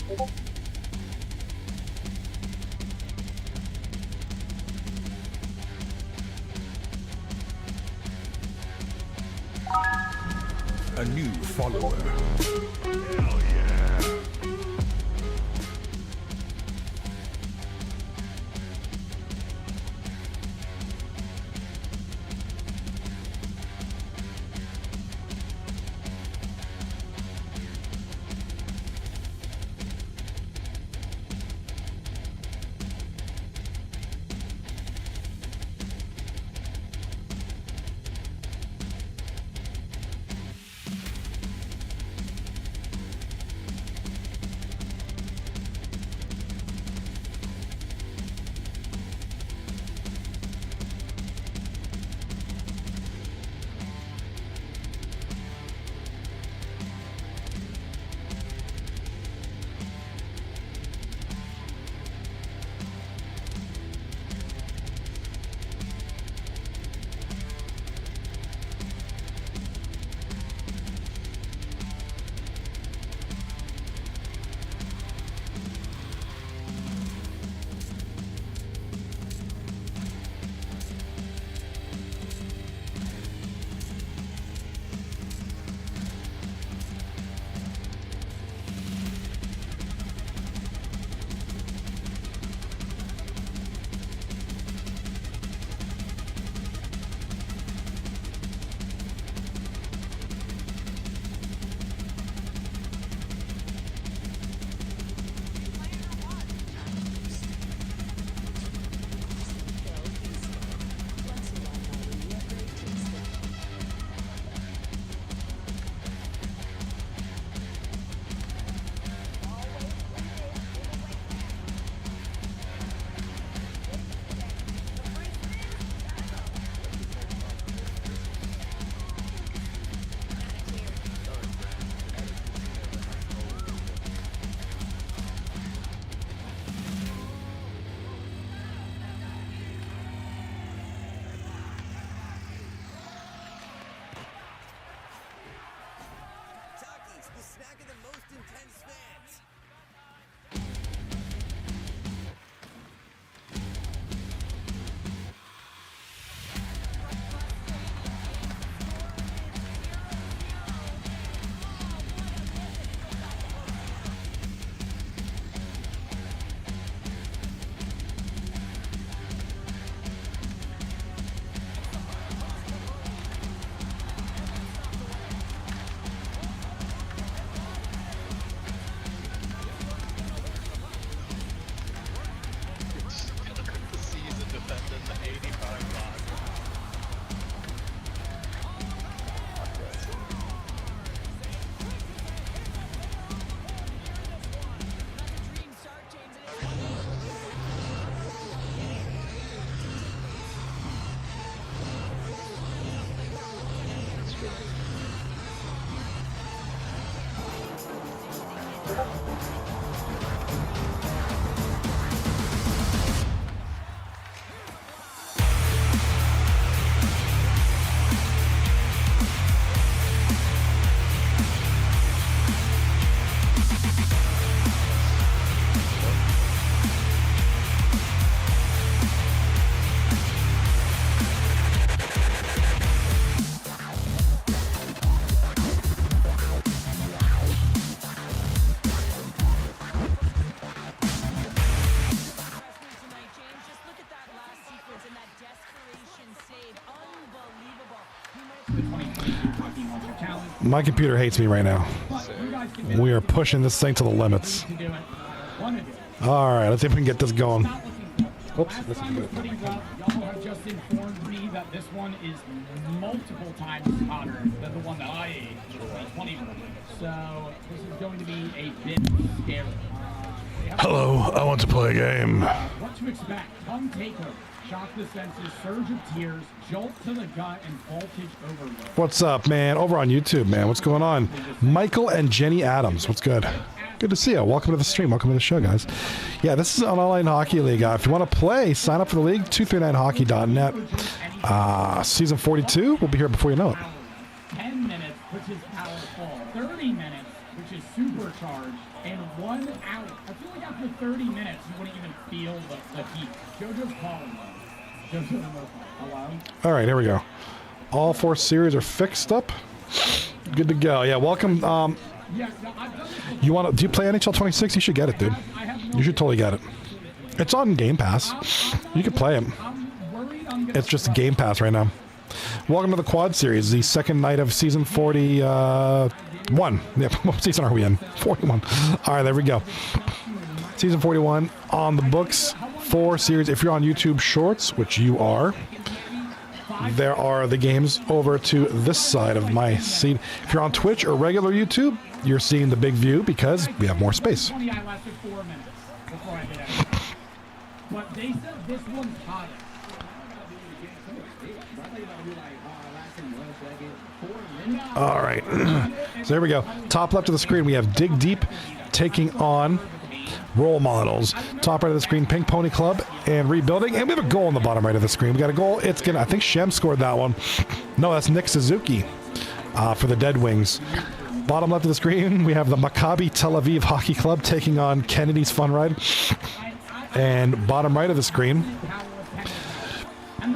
A new follower. Hell yeah. My computer hates me right now. We are pushing this thing to the limits. All right, let's see if we can get this going. Oops, this is good. Y'all have just informed me that this one is multiple times hotter than the one that I ate. 20. So this is going to be a bit scary. Hello, I want to play a game. What to expect? Tongue takeover, shock the senses, surge of tears, jolt to the gut, and voltage overload. What's up, man? Over on YouTube, man. What's going on? Michael and Jenny Adams. What's good? Good to see you. Welcome to the stream. Welcome to the show, guys. Yeah, this is an online hockey league. If you want to play, sign up for the league, 239hockey.net. Season 42. We'll be here before you know it. 10 minutes, which is powerful. 30 minutes, which is supercharged and 1 out. I feel like after 30 minutes, you wouldn't even feel the heat. JoJo's calling though. JoJo's hello? All right, here we go. All 4 series are fixed up. Good to go. Yeah, welcome. Yeah, no, I've done this Do you play NHL 26? You should get it, dude. I have no You should totally get it. It's on Game Pass. You can play it. I'm worried I'm gonna It's just Game Pass right now. Welcome to the Quad Series, the second night of season 41. Yeah, what season are we in? 41. All right, there we go. Season 41 on the books. 4 series. If you're on YouTube Shorts, which you are, there are the games over to this side of my seat. If you're on Twitch or regular YouTube, you're seeing the big view because we have more space. I lasted 4 minutes before I hit it. But they said this one's hotter. All right. So there we go. Top left of the screen, we have Dig Deep taking on Role Models. Top right of the screen, Pink Pony Club and Rebuilding. And we have a goal on the bottom right of the screen. We got a goal. It's going to, I think Shem scored that one. No, that's Nick Suzuki for the Dead Wings. Bottom left of the screen, we have the Maccabi Tel Aviv Hockey Club taking on Kennedy's Fun Ride. And bottom right of the screen,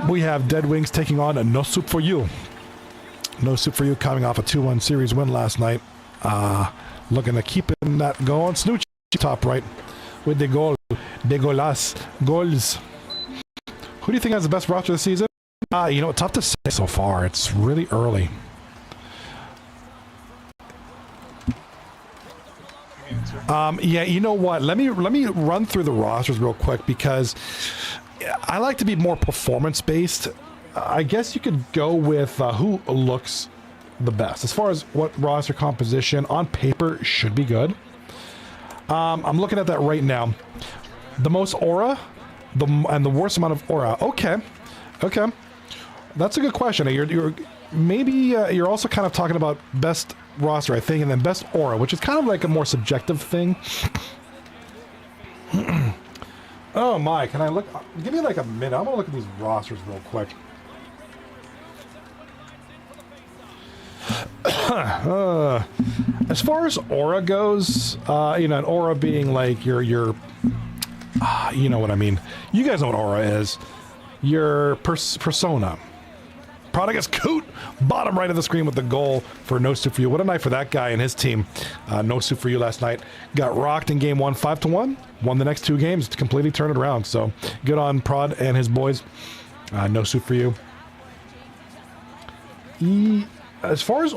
we have Dead Wings taking on No Soup for You. No Soup for You coming off a 2-1 series win last night. Looking to keep that going. Snoochie top right with the goal. De golas. Goals. Who do you think has the best roster this season? You know, tough to say so far. It's really early. Yeah, you know what? Let me run through the rosters real quick because I like to be more performance-based. I guess you could go with who looks the best. As far as what roster composition on paper should be good. I'm looking at that right now. The most aura, and the worst amount of aura. Okay. That's a good question. You're maybe you're also kind of talking about best roster, I think, and then best aura, which is kind of like a more subjective thing. Oh my, can I look? Give me like a minute. I'm gonna look at these rosters real quick. As far as aura goes, you know, an aura being like your you know what I mean. You guys know what aura is. Your persona. Prodigus Coot, bottom right of the screen with the goal for No Soup for You. What a night for that guy and his team. No Soup for You last night. Got rocked in game 1, 5-1. Won the next 2 games to completely turn it around. So good on Prod and his boys. No Soup for You. As far as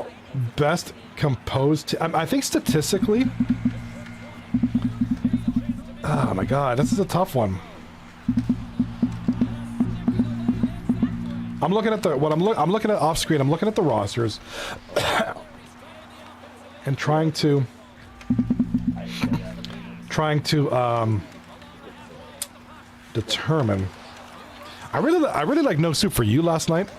best composed, I think statistically. Oh my God, this is a tough one. I'm looking at the I'm looking at off screen. I'm looking at the rosters and trying to determine. I really like No Soup for You last night.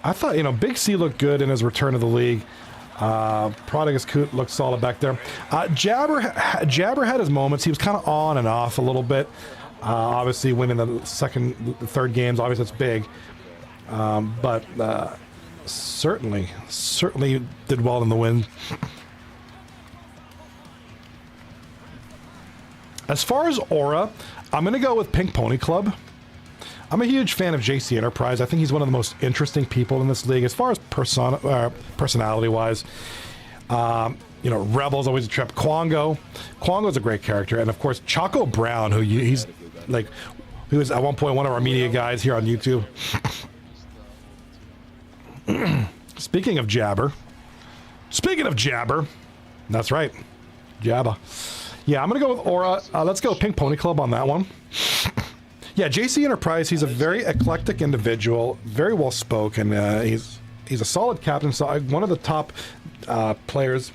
I thought, you know, Big C looked good in his return to the league. Prodigus Coot looked solid back there. Jabber had his moments. He was kind of on and off a little bit. Obviously winning the third games, obviously that's big. But certainly did well in the win. As far as aura, I'm going to go with Pink Pony Club. I'm a huge fan of JC Enterprise. I think he's one of the most interesting people in this league as far as personality-wise. You know, Rebel's always a trip. Quango's a great character. And, of course, Choco Brown, who he's like, he was at one point one of our media guys here on YouTube. Speaking of Jabber, that's right, Jabba. Yeah, I'm going to go with Aura. Let's go Pink Pony Club on that one. Yeah, JC Enterprise, he's a very eclectic individual, very well spoken. He's a solid captain, so one of the top players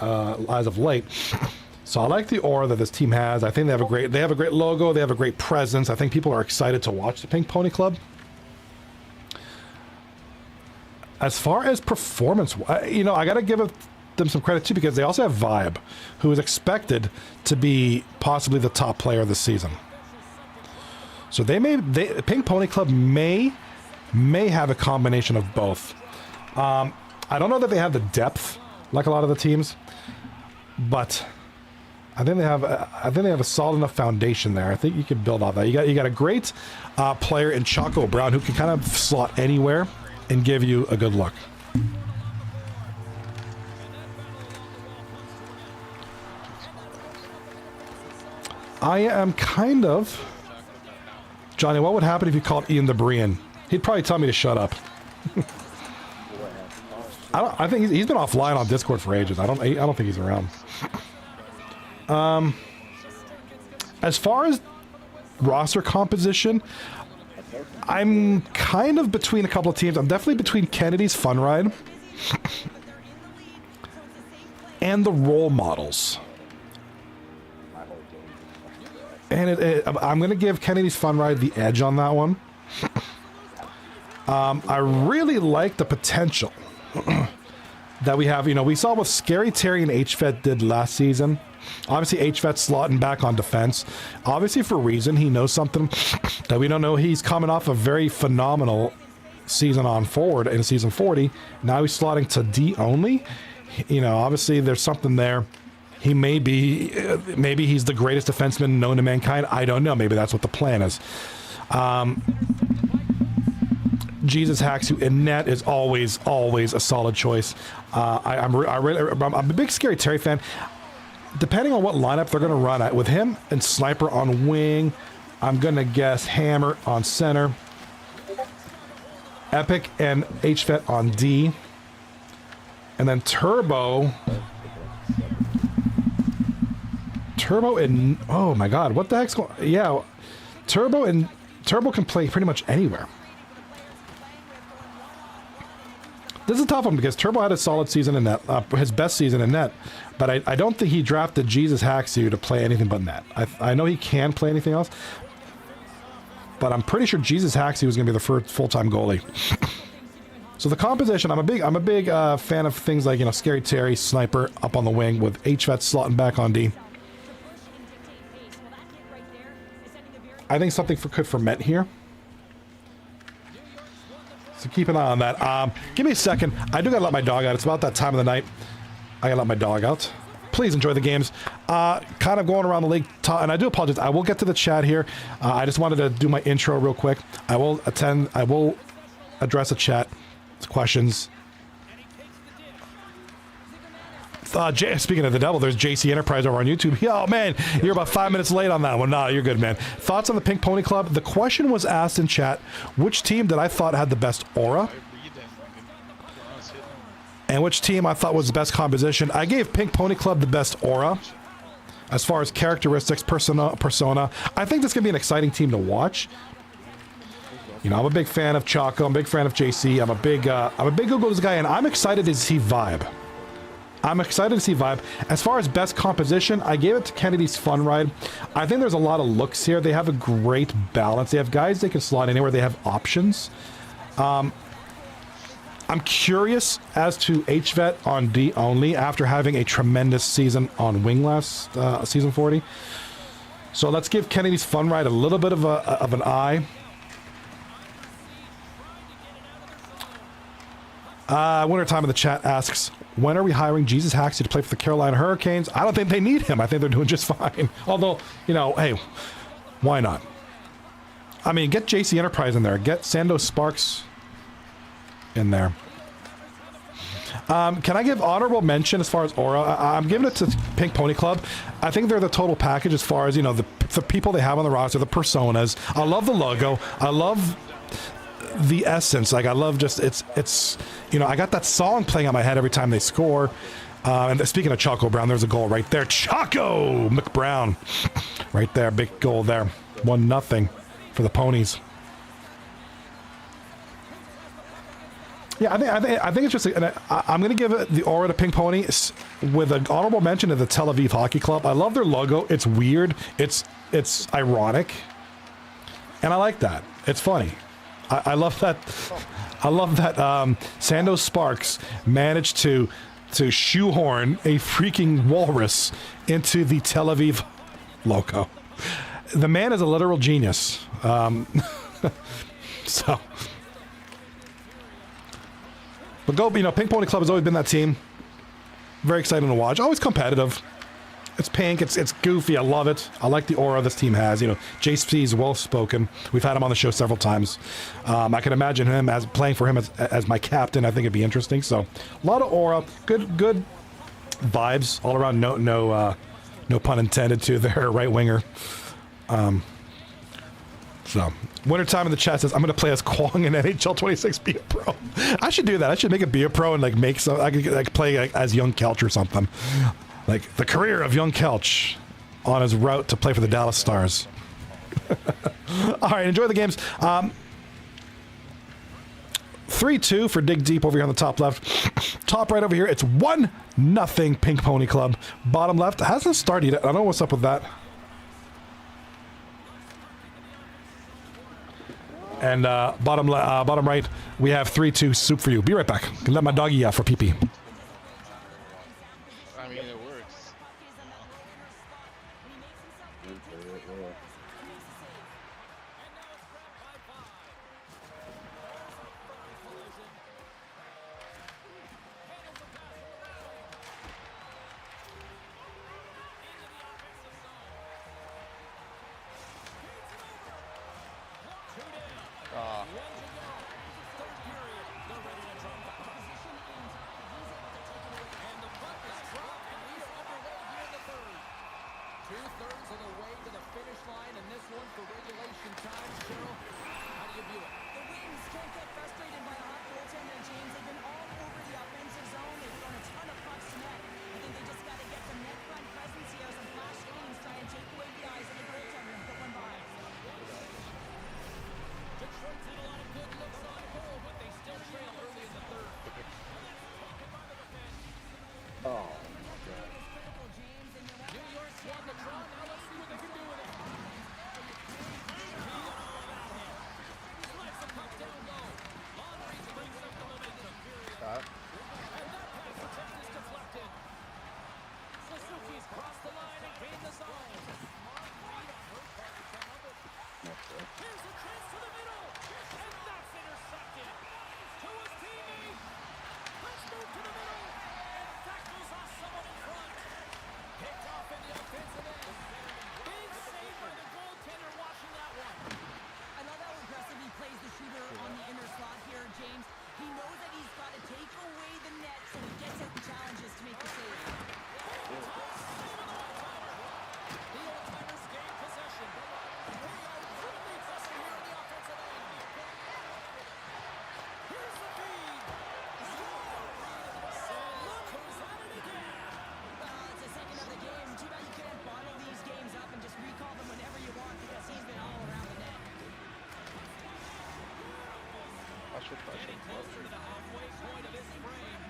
as of late. So I like the aura that this team has. I think they have a great logo, they have a great presence. I think people are excited to watch the Pink Pony Club. As far as performance, you know, I got to give them some credit too, because they also have Vibe, who is expected to be possibly the top player this season. So Pink Pony Club may have a combination of both. I don't know that they have the depth like a lot of the teams, but I think they have a solid enough foundation there. I think you can build off that. You got a great player in Chaco Brown who can kind of slot anywhere and give you a good look. I am kind of... Johnny, what would happen if you called Ian the Brian? He'd probably tell me to shut up. I think he's been offline on Discord for ages. I don't think he's around. As far as roster composition, I'm kind of between a couple of teams. I'm definitely between Kennedy's Fun Ride and the role models. And I'm going to give Kennedy's Fun Ride the edge on that one. I really like the potential that we have. You know, we saw what Scary Terry and HVET did last season. Obviously, HVET slotting back on defense. Obviously, for a reason, he knows something that we don't know. He's coming off a very phenomenal season on forward in season 40. Now he's slotting to D only. You know, obviously, there's something there. He may be, maybe he's the greatest defenseman known to mankind. I don't know. Maybe that's what the plan is. Jesus Hacks, who in net is always a solid choice. I'm a big Scary Terry fan. Depending on what lineup they're going to run at, with him and Sniper on wing, I'm going to guess Hammer on center, Epic and HVET on D, and then Turbo and, oh my god, what the heck's going, yeah, Turbo can play pretty much anywhere. This is a tough one because Turbo had a solid season in net, his best season in net, but I don't think he drafted Jesus Haxu to play anything but net. I know he can play anything else, but I'm pretty sure Jesus Haxu was going to be the first full-time goalie. So the composition, I'm a big fan of things like, you know, Scary Terry, Sniper up on the wing with HVET slotting back on D. I think something could ferment here. So keep an eye on that. Give me a second. I do gotta let my dog out. It's about that time of the night. I gotta let my dog out. Please enjoy the games. Kind of going around the league, and I do apologize. I will get to the chat here. I just wanted to do my intro real quick. I will address the chat questions. Speaking of the devil, there's JC Enterprise over on YouTube. Yo, man, you're about 5 minutes late on that one. Nah, you're good, man. Thoughts on the Pink Pony Club? The question was asked in chat, which team did I thought had the best aura? And which team I thought was the best composition? I gave Pink Pony Club the best aura. As far as characteristics, persona, I think this is going to be an exciting team to watch. You know, I'm a big fan of Chaco. I'm a big fan of JC. I'm a big Google's guy, and I'm excited to see Vibe. As far as best composition, I gave it to Kennedy's Fun Ride. I think there's a lot of looks here. They have a great balance. They have guys they can slot anywhere. They have options. I'm curious as to HVET on D only after having a tremendous season on wing last season 40. So let's give Kennedy's Fun Ride a little bit of an eye. Wintertime in the chat asks, when are we hiring Jesus Haxey to play for the Carolina Hurricanes? I don't think they need him. I think they're doing just fine. Although, you know, hey, why not? I mean, get JC Enterprise in there. Get Sando Sparks in there. Can I give honorable mention as far as aura? I'm giving it to Pink Pony Club. I think they're the total package as far as, you know, the people they have on the roster, the personas. I love the logo. I love the essence. Like, I love just, it's you know, I got that song playing on my head every time they score. And speaking of Chaco Brown, there's a goal right there. Chaco McBrown right there, big goal there. 1-0 for the Ponies. Yeah, I think it's just, I'm going to give it the aura to Pink Pony with an honorable mention to the Tel Aviv Hockey Club. I love their logo. It's weird. It's ironic. And I like that. It's funny. I love that. I love that Sando Sparks managed to shoehorn a freaking walrus into the Tel Aviv logo. The man is a literal genius. So, but go, you know, Pink Pony Club has always been that team. Very exciting to watch. Always competitive. It's pink. It's goofy. I love it. I like the aura this team has. You know, JC is well spoken. We've had him on the show several times. I can imagine him as playing for him as my captain. I think it'd be interesting. So a lot of aura. Good vibes all around. No pun intended to their right winger. So Wintertime in the chat says I'm going to play as Kwong in NHL 26. Be a pro. I should do that. I should make it be a pro and like make some. I could like play like, as young Kelch or something. Like the career of young Kelch on his route to play for the Dallas Stars. All right, enjoy the games. 3-2 for Dig Deep over here on the top left. Top right over here, it's 1-0 Pink Pony Club. Bottom left hasn't started yet. I don't know what's up with that. And bottom right, we have 3-2 Soup for you. Be right back. Can let my doggy out for pee-pee. I mean, it works. Two-thirds of the way to the finish line, and this one for regulation time. Cheryl, how do you view it? The Wings can't get frustrated by a hot goaltender, James. They've been all over the offensive zone. They've thrown a ton of pucks to net. I think they just got to get some net front presence here, some flash games, try and take away the eyes of the goaltender and put one by. Detroit's had a lot of good looks on goal, but they still trail early in the third. Oh. New York's won the draw. Now let's see what they can do with it. Slides the puck down low. Laundry brings up the momentum. Stop. And that pass attempt is deflected. Suzuki's crossed the line and gained the zone. Smart read on her part to come up with. Here's a chance to the middle. And that's intercepted. To his teammate. Let's move to the middle. And tackles off someone in front. Picked off in the offensive end. Big save by the goaltender watching that one. I love how aggressive he plays the shooter on the inner slot here, James. He knows that he's got to take away the net, so he gets out the challenges to make the save. The old-timers gain possession. What leads us to here on the offensive end? Here's the feed. Look who's at it again. It's the second of the game. Too bad you can't bottle these games up and just recall them whenever you want because he's been all around the net. Getting closer to the halfway point of this frame.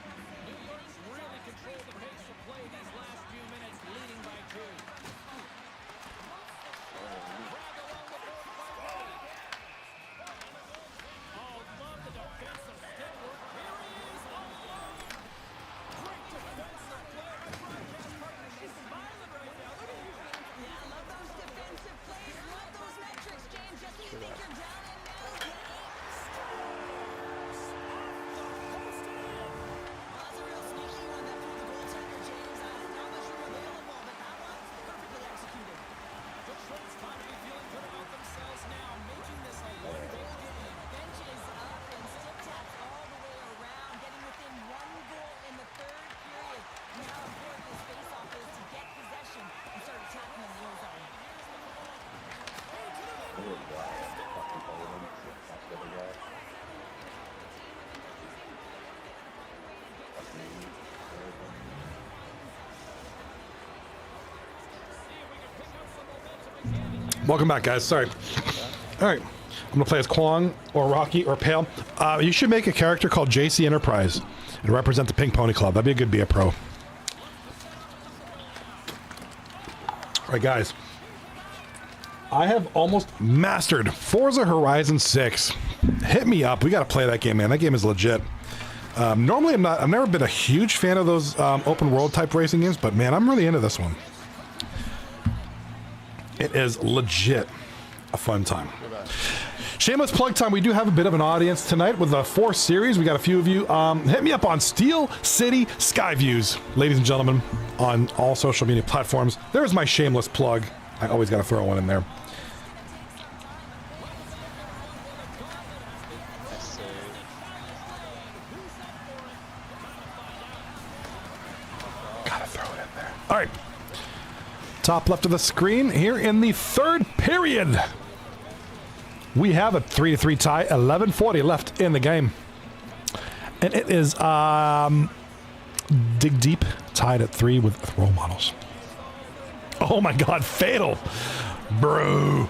New York's really controlled the pace of play these last few minutes, leading by 2. Drag along the board by Ray. Oh, love the defensive stick work. Here he is all alone. Great defensive play by broadcast partner. She's smiling right now. Look at you. Yeah, I love those defensive plays. Love those metrics, James. Just when you think you're down and now, you ain't. Well, that's a real sneaky one that threw the goaltender, James. Not much room available, but that one's perfectly executed. Detroit's got to be feeling good about themselves now, making this a one-goal game. Bench is up and stick taps all the way around, getting within 1 goal in the third period. And how important this face-off is to get possession and start attacking in the near zone. Welcome back, guys. Sorry. All right. I'm going to play as Kwong or Rocky or Pale. You should make a character called JC Enterprise and represent the Pink Pony Club. That'd be a good be a pro. All right, guys. I have almost mastered Forza Horizon 6. Hit me up. We got to play that game, man. That game is legit. Normally, I've never been a huge fan of those open world type racing games, but man, I'm really into this one. It is legit a fun time. Shameless plug time. We do have a bit of an audience tonight with the 4 series. We got a few of you. Hit me up on Steel City Skyviews, ladies and gentlemen, on all social media platforms. There's my shameless plug. I always got to throw one in there. Gotta throw it in there. All right. Top left of the screen here in the 3rd period. We have a 3-3 tie, 11:40 left in the game. And it is Dig Deep tied at 3 with role models. Oh my God, Fatal. Bro.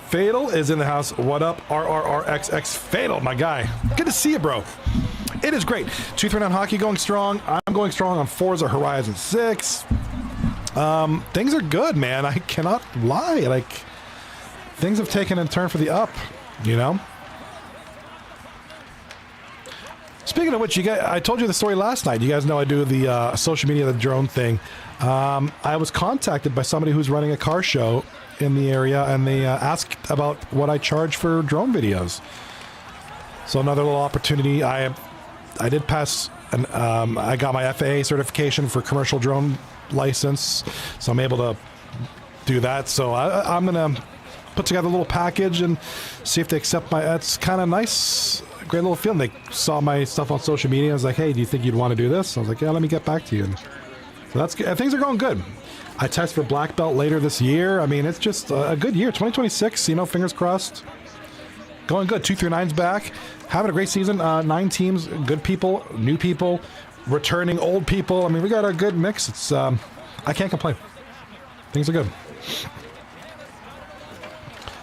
Fatal is in the house. What up, RRRXX Fatal, my guy. Good to see you, bro. It is great. 239 Hockey going strong. I'm going strong on Forza Horizon 6. Things are good, man. I cannot lie. Like, things have taken a turn for the up, you know? Speaking of which, I told you the story last night. You guys know I do the social media, the drone thing. I was contacted by somebody who's running a car show in the area, and they asked about what I charge for drone videos. So another little opportunity. I did pass, I got my FAA certification for commercial drone license, so I'm able to do that. So I'm gonna put together a little package and see if they accept my. It's kind of nice, great little feeling. They saw my stuff on social media. I was like, hey, do you think you'd want to do this? I was like, yeah, let me get back to you. And so that's good. Things are going good. I test for black belt later this year. I mean, it's just a good year. 2026, you know, fingers crossed. Going good. 239's back, having a great season. 9 teams, good people, new people, returning old people. I mean, we got a good mix. It's I can't complain. Things are good.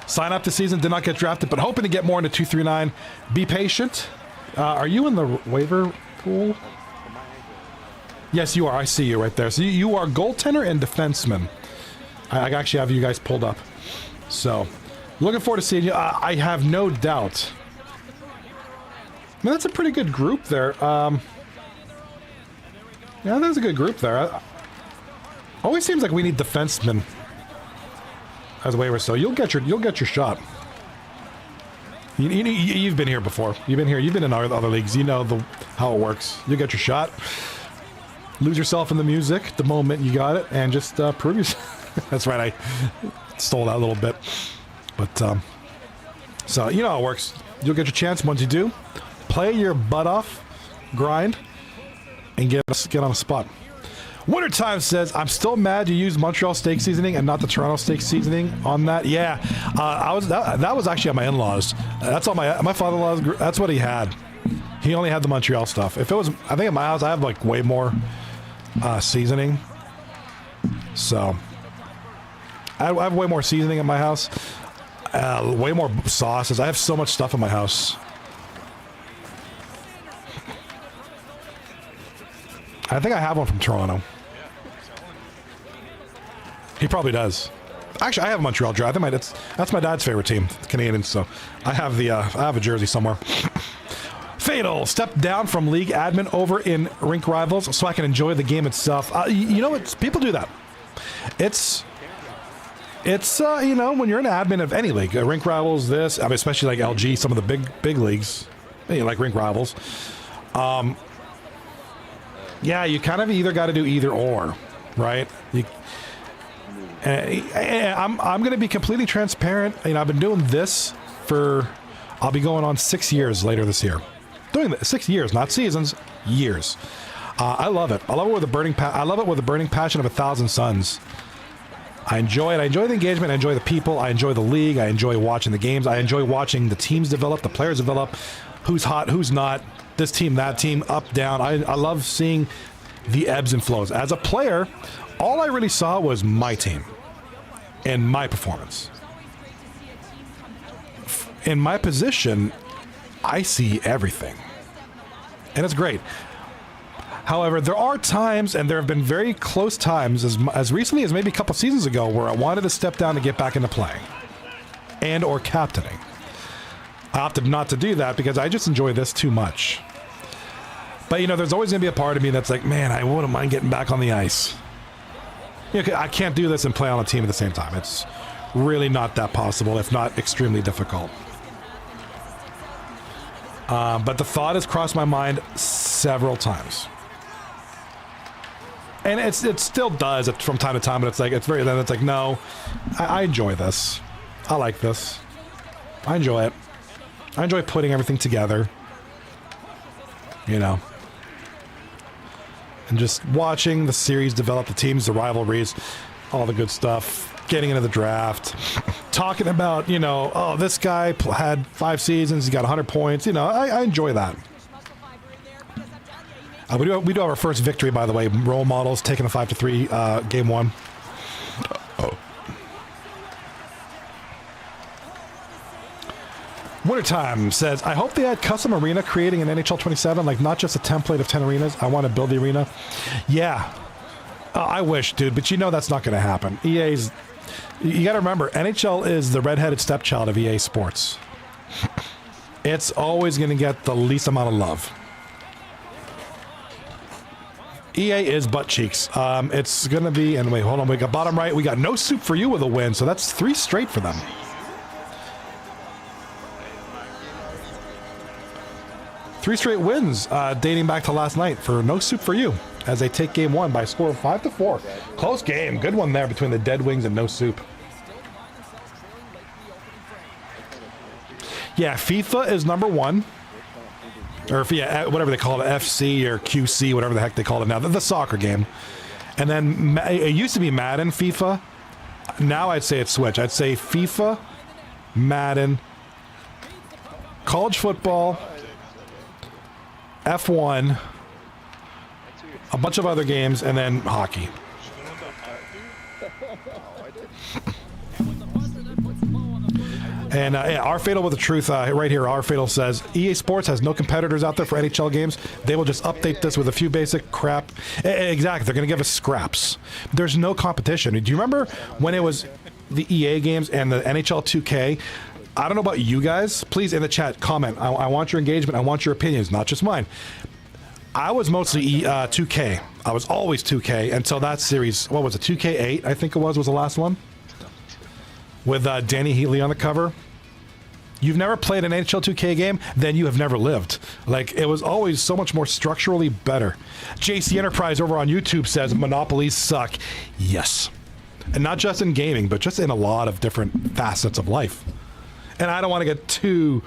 Sign up this season, did not get drafted, but hoping to get more into 239. Be patient. Are you in the waiver pool? Yes, you are. I see you right there. So you are goaltender and defenseman. I actually have you guys pulled up. So, looking forward to seeing you. I have no doubt. I mean, that's a pretty good group there. Yeah, there's a good group there. Always seems like we need defensemen as a waiver, so you'll get your shot. You've been here before. You've been here. You've been in other leagues. You know how it works. You get your shot. Lose yourself in the music the moment you got it, and just prove yourself. That's right. I stole that a little bit, but so you know how it works. You'll get your chance. Once you do, play your butt off, grind, and get on a spot. Wintertime says, I'm still mad you used Montreal steak seasoning and not the Toronto steak seasoning on that. Yeah, that was actually at my in-laws. That's all my father-in-law's. That's what he had. He only had the Montreal stuff. If it was, I think at my house I have like way more seasoning. So I have way more seasoning at my house. Way more sauces. I have so much stuff in my house. I think I have one from Toronto. He probably does. Actually, I have a Montreal jersey. I think that's my dad's favorite team, the Canadians. So I have a jersey somewhere. Fatal stepped down from league admin over in Rink Rivals so I can enjoy the game itself. You know what? People do that. It's you know, when you're an admin of any league, Rink Rivals, this, I mean, especially like LG, some of the big leagues, you know, like Rink Rivals. Yeah, you kind of either got to do either or, right? I'm going to be completely transparent. You know, I've been doing this I'll be going on 6 years later this year. Doing this 6 years, not seasons, years. I love it. I love it with a burning passion of 1,000 suns. I enjoy it. I enjoy the engagement. I enjoy the people. I enjoy the league. I enjoy watching the games. I enjoy watching the teams develop, the players develop, who's hot, who's not, this team, that team, up, down. I love seeing the ebbs and flows. As a player, all I really saw was my team and my performance. In my position, I see everything. And it's great. However, there are times, and there have been very close times, as recently as maybe a couple seasons ago, where I wanted to step down to get back into playing and or captaining. I opted not to do that because I just enjoy this too much. But, you know, there's always going to be a part of me that's like, man, I wouldn't mind getting back on the ice. You know, I can't do this and play on a team at the same time. It's really not that possible, if not extremely difficult. But the thought has crossed my mind several times. And it still does from time to time, but it's like, no, I enjoy this. I like this. I enjoy it. I enjoy putting everything together. You know. And just watching the series develop, the teams, the rivalries, all the good stuff. Getting into the draft. Talking about, you know, oh, this guy had 5 seasons, he got 100 points. You know, I enjoy that. We do have our first victory, by the way. Role models taking a 5-3 game 1. Wintertime says, I hope they add custom arena creating an NHL 27, like not just a template of 10 arenas. I want to build the arena. Yeah. I wish, dude, but you know that's not going to happen. EA's... You got to remember, NHL is the redheaded stepchild of EA Sports. It's always going to get the least amount of love. EA is butt cheeks. It's going to be... And wait, hold on. We got bottom right. We got no soup for you with a win, so that's 3 straight for them. 3 straight wins dating back to last night for no soup for you as they take game 1 by a score of 5-4. Close game. Good one there between the Dead Wings and no soup. Yeah, FIFA is number 1. Or yeah, whatever they call it, FC or QC, whatever the heck they call it now. The soccer game. And then it used to be Madden, FIFA. Now I'd say it's Switch. I'd say FIFA, Madden, college football, F1, a bunch of other games, and then hockey. And yeah, our Fatal with the truth right here. Our Fatal says EA Sports has no competitors out there for NHL games. They will just update this with a few basic crap. Exactly, they're going to give us scraps. There's no competition. Do you remember when it was the EA games and the NHL 2K? I don't know about you guys. Please in the chat comment. I want your engagement. I want your opinions, not just mine. I was mostly 2K. I was always 2K until that series. What was it? 2K8, I think it was the last one. With Danny Heatley on the cover. You've never played an NHL 2K game, then you have never lived. Like, it was always so much more structurally better. JC Enterprise over on YouTube says monopolies suck. Yes. And not just in gaming, but just in a lot of different facets of life. And I don't want to get too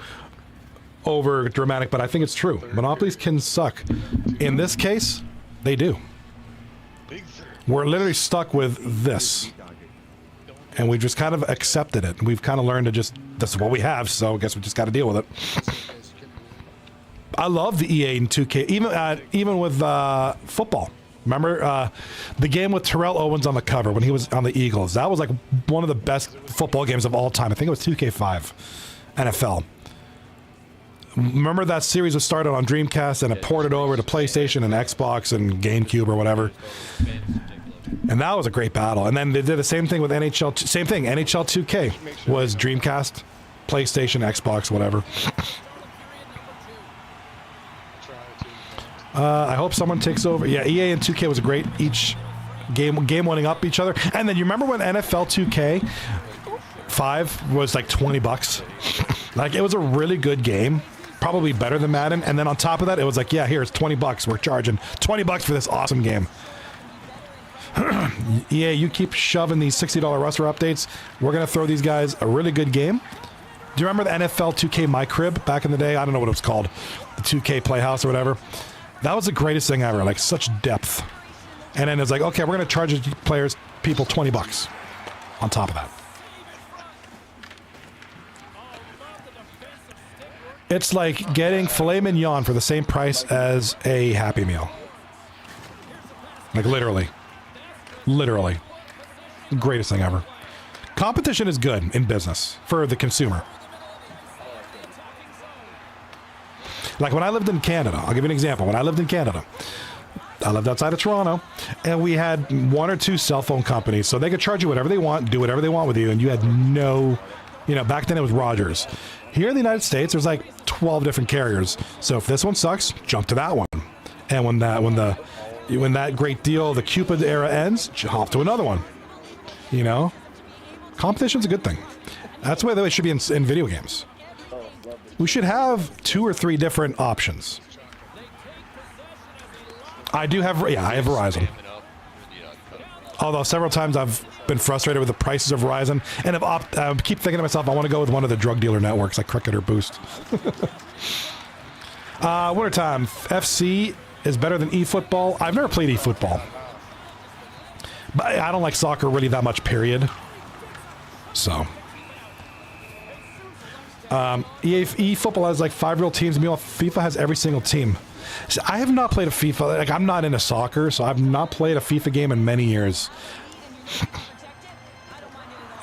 over dramatic, but I think it's true. Monopolies can suck. In this case, they do. We're literally stuck with this. And we've just kind of accepted it. We've kind of learned to just, this is what we have, so I guess we just got to deal with it. I love the EA and 2K, even with football. Remember the game with Terrell Owens on the cover when he was on the Eagles? That was like one of the best football games of all time. I think it was 2K5 NFL. Remember that series was started on Dreamcast and it ported over to PlayStation and Xbox and GameCube or whatever. And that was a great battle. And then they did the same thing with NHL. Same thing. NHL 2K was Dreamcast, PlayStation, Xbox, whatever. I hope someone takes over. Yeah, EA and 2K was a great each game winning up each other. And then you remember when NFL 2K 5 was like $20? Like, it was a really good game. Probably better than Madden. And then on top of that, it was like, yeah, here, it's $20. We're charging $20 for this awesome game. Yeah, you keep shoving these $60 roster updates. We're going to throw these guys a really good game. Do you remember the NFL 2K My Crib back in the day? I don't know what it was called. The 2K Playhouse or whatever. That was the greatest thing ever. Like, such depth. And then it's like, okay, we're going to charge people $20 on top of that. It's like getting filet mignon for the same price as a Happy Meal. Like, literally. Literally. Greatest thing ever. Competition is good in business for the consumer. Like when I lived in Canada, I'll give you an example. When I lived in Canada, I lived outside of Toronto, and we had 1 or 2 cell phone companies, so they could charge you whatever they want, do whatever they want with you, and you had no, back then it was Rogers. Here in the United States, there's like 12 different carriers. So if this one sucks, jump to that one. And when that great deal, the Cupid era ends, hop to another one. Competition's a good thing. That's the way that it should be in video games. We should have 2 or 3 different options. I do have, yeah, I have Verizon. Although several times I've been frustrated with the prices of Verizon, and I keep thinking to myself, I want to go with one of the drug dealer networks like Cricket or Boost. Wintertime, FC is better than eFootball. I've never played eFootball. But I don't like soccer really that much, period. So. eFootball has like 5 real teams. Meanwhile, FIFA has every single team. See, I have not played a FIFA. Like, I'm not into soccer, so I've not played a FIFA game in many years.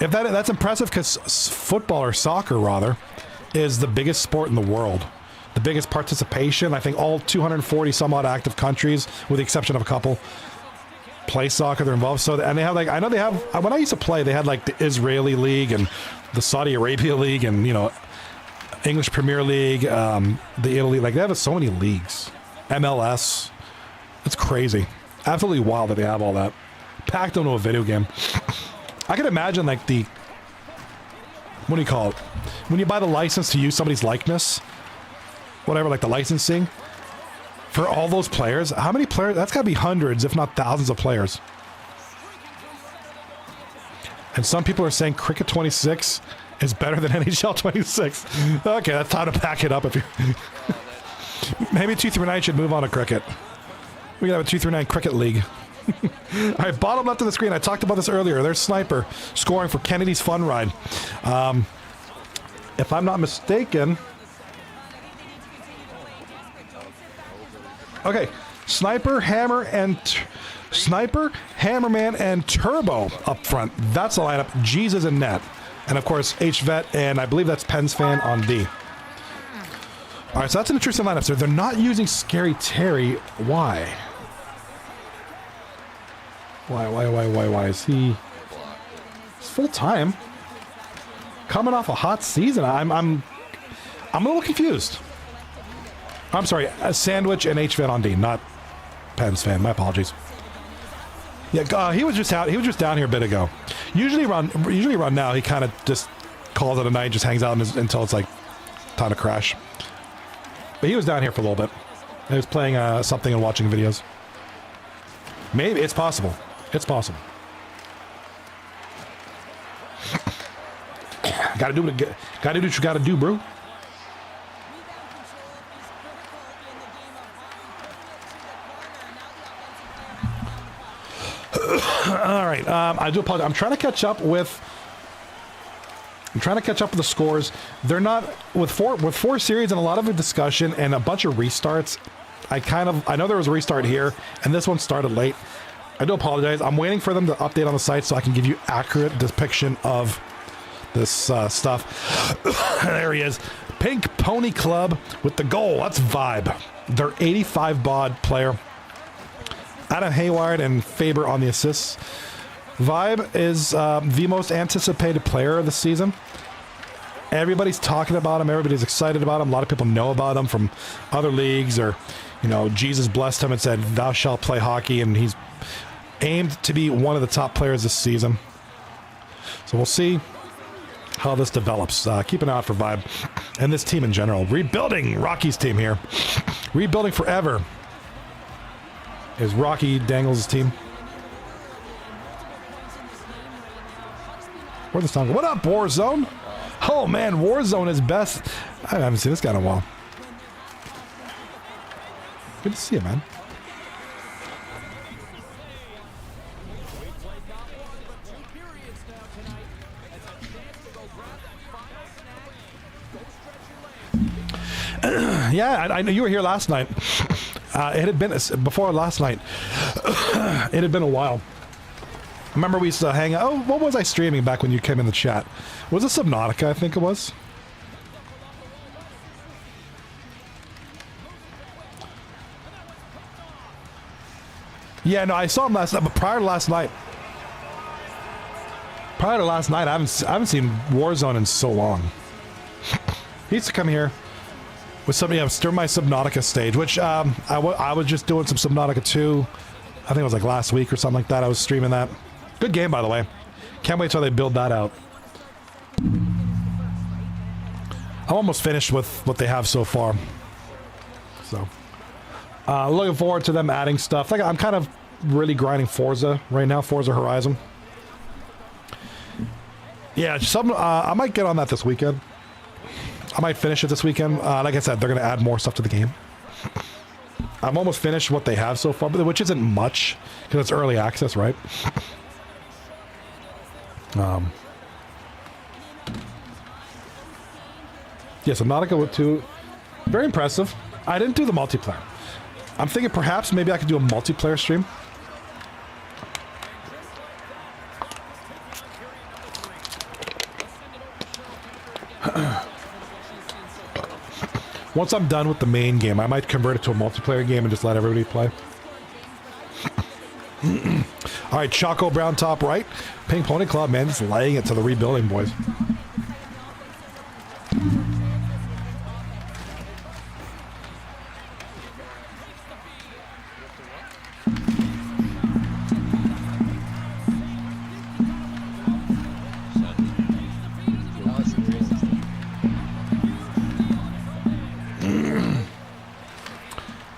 If that's impressive, because football, or soccer rather, is the biggest sport in the world. The biggest participation. I think all 240 some odd active countries, with the exception of a couple, play soccer. They're involved. So, and they have like, I know they have, when I used to play, they had like the Israeli League and the Saudi Arabia League and, you know, English Premier League, the Italy, like they have so many leagues. MLS. It's crazy. Absolutely wild that they have all that. Packed into a video game. I can imagine like the, what do you call it? When you buy the license to use somebody's likeness, whatever, like the licensing, for all those players, how many players? That's gotta be hundreds, if not thousands of players. And some people are saying Cricket 26 is better than NHL 26. Okay, that's time to pack it up if you... Maybe 239 should move on to Cricket. We can have a 239 Cricket League. All right, bottom left of the screen. I talked about this earlier. There's Sniper scoring for Kennedy's Fun Ride. If I'm not mistaken... Okay, Sniper, Hammer, and... Sniper, Hammerman, and Turbo up front. That's the lineup. Jesus and net. And of course, HVET, and I believe that's Pens Fan on D. All right, so that's an interesting lineup. So they're not using Scary Terry. Why? Why? Is he... He's full time. Coming off a hot season. I'm a little confused. I'm sorry, Sandwich and HVET on D, not Pens Fan. My apologies. Yeah, he was just out. He was just down here a bit ago. Usually around now, he kind of just calls it a night, just hangs out until it's like time to crash. But he was down here for a little bit. He was playing something and watching videos. Maybe it's possible. It's possible. Gotta do what you gotta do, bro. All right, I do apologize. I'm trying to catch up with the scores. They're not with four series and a lot of a discussion and a bunch of restarts. I know there was a restart here, and this one started late. I do apologize. I'm waiting for them to update on the site so I can give you accurate depiction of this stuff. There he is, Pink Pony Club with the goal. That's Vibe. Their 85 bod player. Adam Hayward and Faber on the assists. Vibe is the most anticipated player of the season. Everybody's talking about him. Everybody's excited about him. A lot of people know about him from other leagues, or, you know, Jesus blessed him and said, "Thou shalt play hockey," and he's aimed to be one of the top players this season. So we'll see how this develops. Keep an eye out for Vibe and this team in general. Rebuilding Rocky's team here. Rebuilding forever is Rocky Dangles' team. Where'd this time go? What up, Warzone? Oh man, Warzone is best. I haven't seen this guy in a while. Good to see you, man. Yeah, I know you were here last night. It had been before last night. It had been a while. Remember we used to hang out. Oh, what was I streaming back when you came in the chat? Was it Subnautica? I think it was. Yeah, no, I saw him last night. But prior to last night, I haven't seen Warzone in so long. He used to come here with somebody else during my Subnautica stage, which I was just doing some Subnautica 2. I think it was like last week or something like that. I was streaming that. Good game, by the way. Can't wait till they build that out. I'm almost finished with what they have so far. So, looking forward to them adding stuff. Like, I'm kind of really grinding Forza right now, Forza Horizon. Yeah, I might get on that this weekend. I might finish it this weekend. Like I said, they're going to add more stuff to the game. I'm almost finished what they have so far, which isn't much because it's early access, right? Yeah, Subnautica with 2, very impressive. I didn't do the multiplayer. I'm thinking perhaps maybe I could do a multiplayer stream. Once I'm done with the main game, I might convert it to a multiplayer game and just let everybody play. All right, Choco Brown top right. Pink Pony Club, man, just laying it to the rebuilding boys.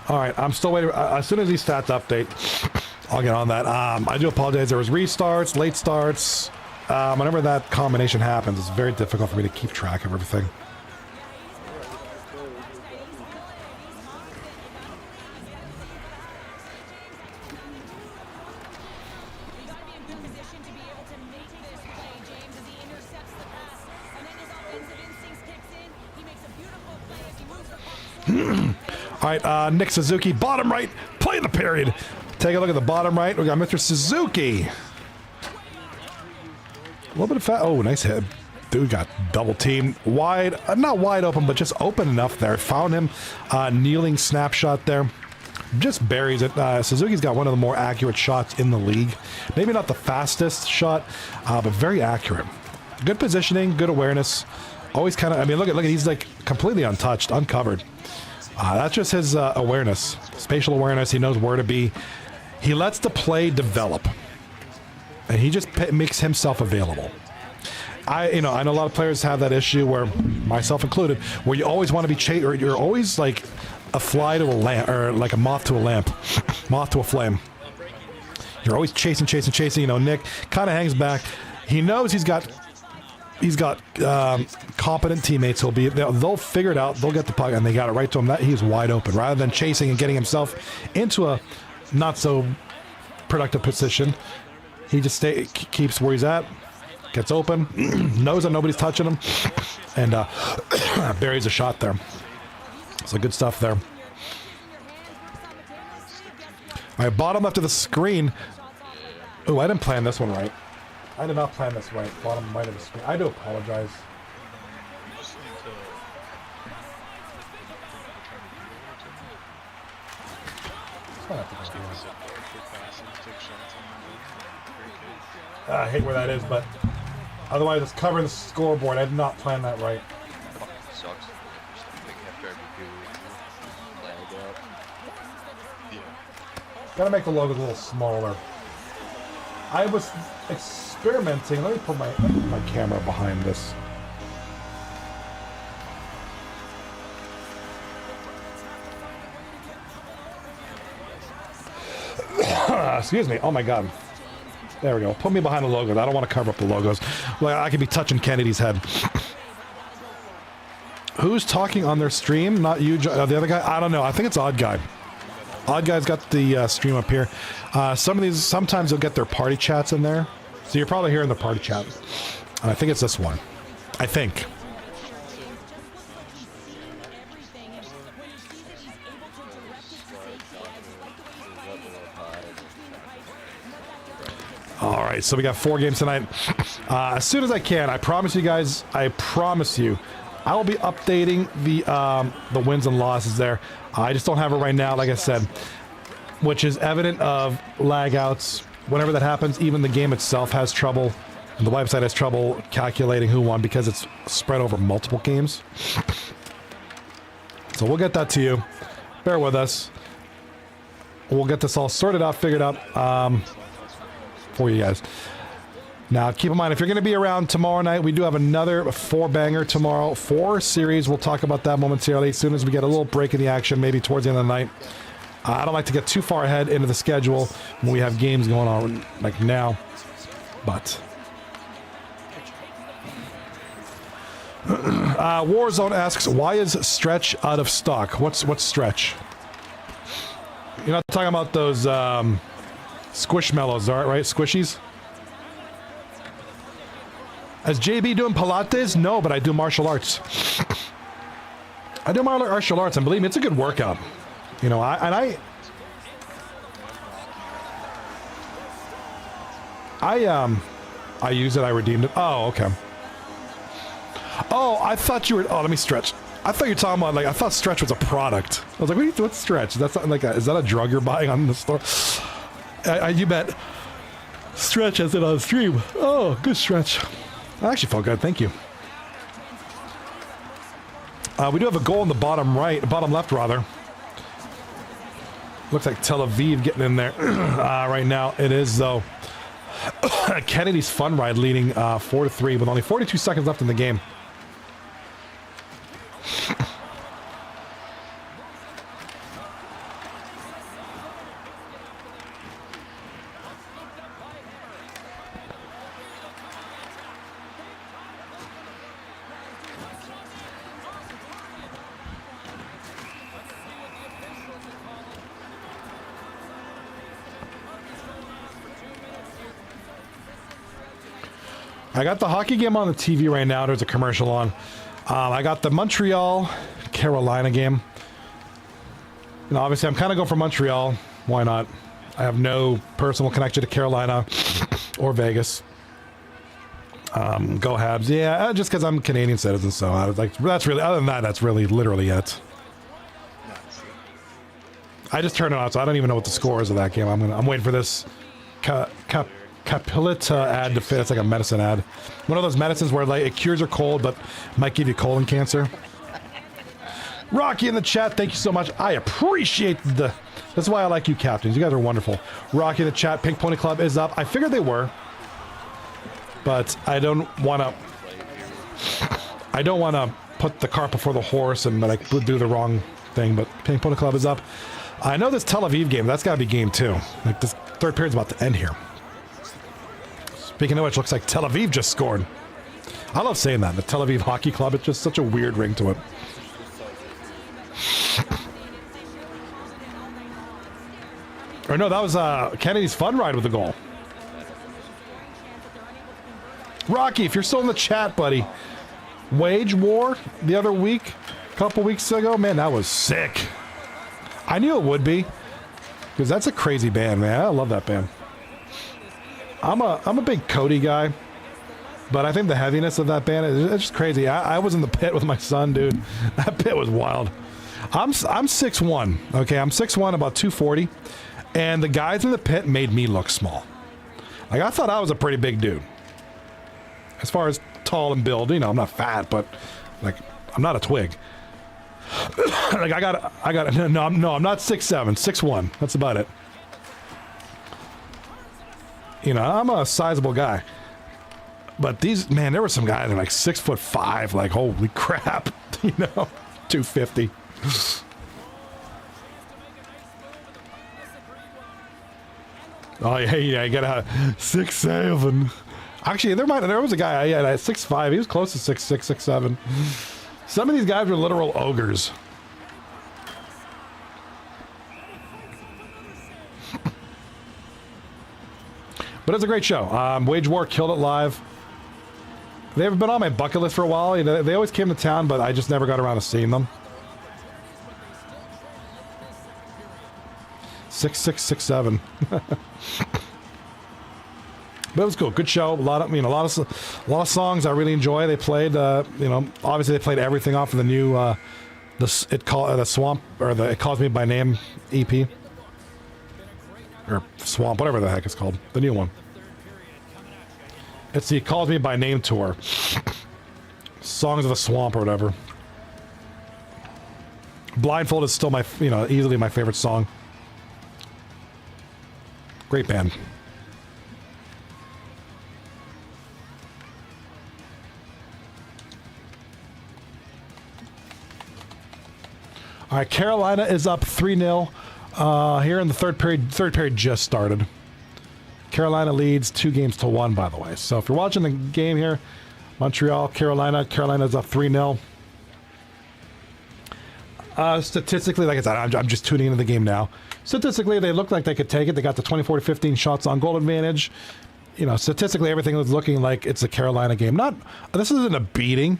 All right, I'm still waiting. As soon as these stats update, I'll get on that. I do apologize. There was restarts, late starts. Whenever that combination happens, it's very difficult for me to keep track of everything. All right, Nick Suzuki, bottom right, play the period. Take a look at the bottom right. We got Mr. Suzuki. A little bit of fat. Oh, nice hit. Dude got double teamed. Wide, not wide open, but just open enough there. Found him. Kneeling snapshot there. Just buries it. Suzuki's got one of the more accurate shots in the league. Maybe not the fastest shot, but very accurate. Good positioning, good awareness. Always kind of, I mean, look at, he's like completely untouched, uncovered. That's just his awareness, spatial awareness. He knows where to be. He lets the play develop, and he just makes himself available. I know a lot of players have that issue, where myself included, where you always want to be chased, or you're always like a fly to a lamp, or like a moth to a lamp, moth to a flame. You're always chasing. You know, Nick kind of hangs back. He knows he's got competent teammates. They'll figure it out. They'll get the puck, and they got it right to him. That he's wide open, rather than chasing and getting himself into a not so productive position. He just keeps where he's at, gets open, knows that nobody's touching him, and buries a shot there. So good stuff there. All right, bottom left of the screen. Oh, I didn't plan this one right. I did not plan this right. Bottom right of the screen. I do apologize. I hate where that is, but otherwise it's covering the scoreboard. I did not plan that right. Sucks. Gotta make the logo a little smaller. I was experimenting. Let me put my camera behind this. Excuse me. Oh my God. There we go. Put me behind the logos. I don't want to cover up the logos. Like, I could be touching Kennedy's head. Who's talking on their stream? Not you, the other guy? I don't know. I think it's Odd Guy. Odd Guy's got the stream up here. Sometimes you'll get their party chats in there. So you're probably hearing the party chat. And I think it's this one. I think. All right, so we got 4 games tonight. As soon as I can, I promise you guys, I will be updating the wins and losses there. I just don't have it right now, like I said, which is evident of lag outs. Whenever that happens, even the game itself has trouble. And the website has trouble calculating who won because it's spread over multiple games. So we'll get that to you. Bear with us. We'll get this all sorted out, figured out for you guys. Now, keep in mind, if you're going to be around tomorrow night, we do have another 4-banger tomorrow. 4 series. We'll talk about that momentarily as soon as we get a little break in the action, maybe towards the end of the night. I don't like to get too far ahead into the schedule when we have games going on like now. But Warzone asks, why is Stretch out of stock? What's Stretch? You're not talking about those Squishmallows, right? Squishies? Is JB doing Pilates? No, but I do martial arts. I do martial arts, and believe me, it's a good workout. You know, I use it, I redeemed it. Oh, okay. Oh, I thought you were, oh, let me stretch. I thought you were talking about, like, I thought Stretch was a product. I was like, what's Stretch? That's not like is that a drug you're buying on the store? You bet. Stretch has it on stream. Oh, good Stretch. That actually felt good, thank you. We do have a goal in the bottom left rather. Looks like Tel Aviv getting in there right now. It is though. Kennedy's Fun Ride leading 4-3 with only 42 seconds left in the game. I got the hockey game on the TV right now. There's a commercial on. I got the Montreal Carolina game. You know, obviously I'm kind of going for Montreal. Why not? I have no personal connection to Carolina or Vegas. Go Habs. Yeah, just because I'm a Canadian citizen. So I was like, that's really, other than that, that's really literally it. I just turned it on, so I don't even know what the score is of that game. I'm waiting for this Capilita ad to fit. It's like a medicine ad. One of those medicines where like it cures your cold, but might give you colon cancer. Rocky in the chat, thank you so much. I appreciate that's why I like you captains. You guys are wonderful. Rocky in the chat, Pink Pony Club is up. I figured they were, but I don't want to put the cart before the horse and like do the wrong thing. But Pink Pony Club is up. I know this Tel Aviv game. That's got to be game 2. Like this third period's about to end here. Speaking of which, looks like Tel Aviv just scored. I love saying that. The Tel Aviv Hockey Club, it's just such a weird ring to it. Or no, that was Kennedy's Fun Ride with the goal. Rocky, if you're still in the chat, buddy. Wage War the other week, a couple weeks ago, man, that was sick. I knew it would be, because that's a crazy band, man. I love that band. I'm a big Cody guy, but I think the heaviness of that band is just crazy. I was in the pit with my son, dude. That pit was wild. I'm 6'1", okay? I'm 6'1", about 240, and the guys in the pit made me look small. Like, I thought I was a pretty big dude. As far as tall and build, you know, I'm not fat, but, like, I'm not a twig. Like, I'm not 6'7", 6'1". That's about it. You know, I'm a sizable guy. But these, man, there were some guys that are like 6'5", like, holy crap, you know, 250. Oh, yeah, you gotta have 6'7". Actually, there was a guy, yeah, 6'5". He was close to 6'6", 6'7". Some of these guys were literal ogres. But it's a great show. Wage War killed it live. They've been on my bucket list for a while. You know, they always came to town, but I just never got around to seeing them. 6'6", 6'7". But it was cool. Good show. A lot of songs I really enjoy. They played. You know, obviously they played everything off of the new the Swamp, or the It Calls Me by Name EP. Or Swamp, whatever the heck it's called. The new one. It's the It Calls Me by Name tour. Songs of the Swamp or whatever. Blindfold is still easily my favorite song. Great band. All right, Carolina is up 3-0 here in the third period. Third period just started. Carolina leads 2-1, by the way. So if you're watching the game here, Montreal, Carolina's up 3-0. Statistically, like I said, I'm just tuning into the game now. Statistically, they look like they could take it. They got the 24-15 shots on goal advantage. You know, statistically, everything was looking like it's a Carolina game. This isn't a beating,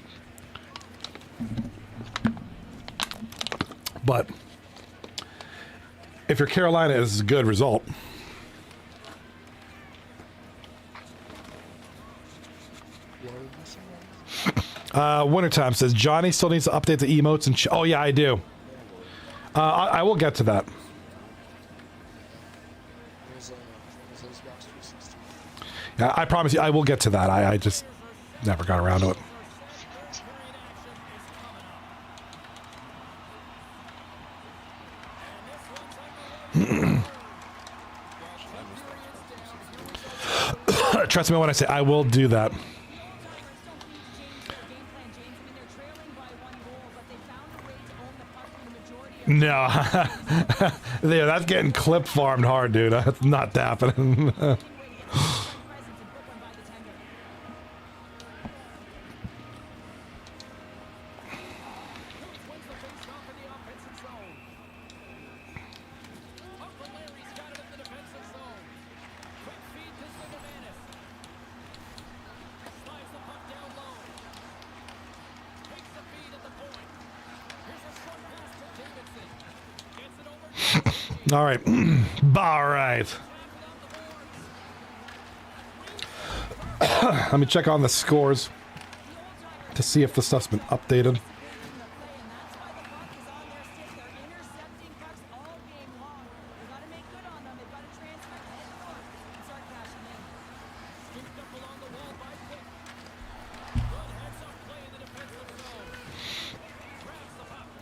but if you're Carolina, it's a good result. Wintertime says Johnny still needs to update the emotes and oh yeah, I do. I will get to that. Yeah, I promise you, I will get to that. I just never got around to it. Trust me when I say I will do that. No, yeah, that's getting clip farmed hard, dude. That's not happening. All right. All right. Let me check on the scores to see if the stuff's been updated.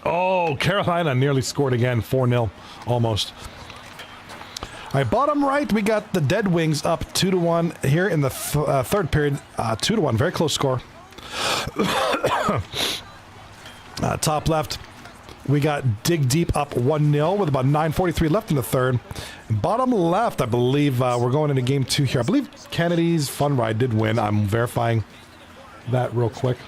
Oh, Carolina nearly scored again, 4-0, almost. All right, bottom right, we got the Dead Wings up 2-1 here in the third period. 2-1, very close score. Top left, we got Dig Deep up 1-0 with about 9:43 left in the third. And bottom left, I believe we're going into game 2 here. I believe Kennedy's Fun Ride did win. I'm verifying that real quick.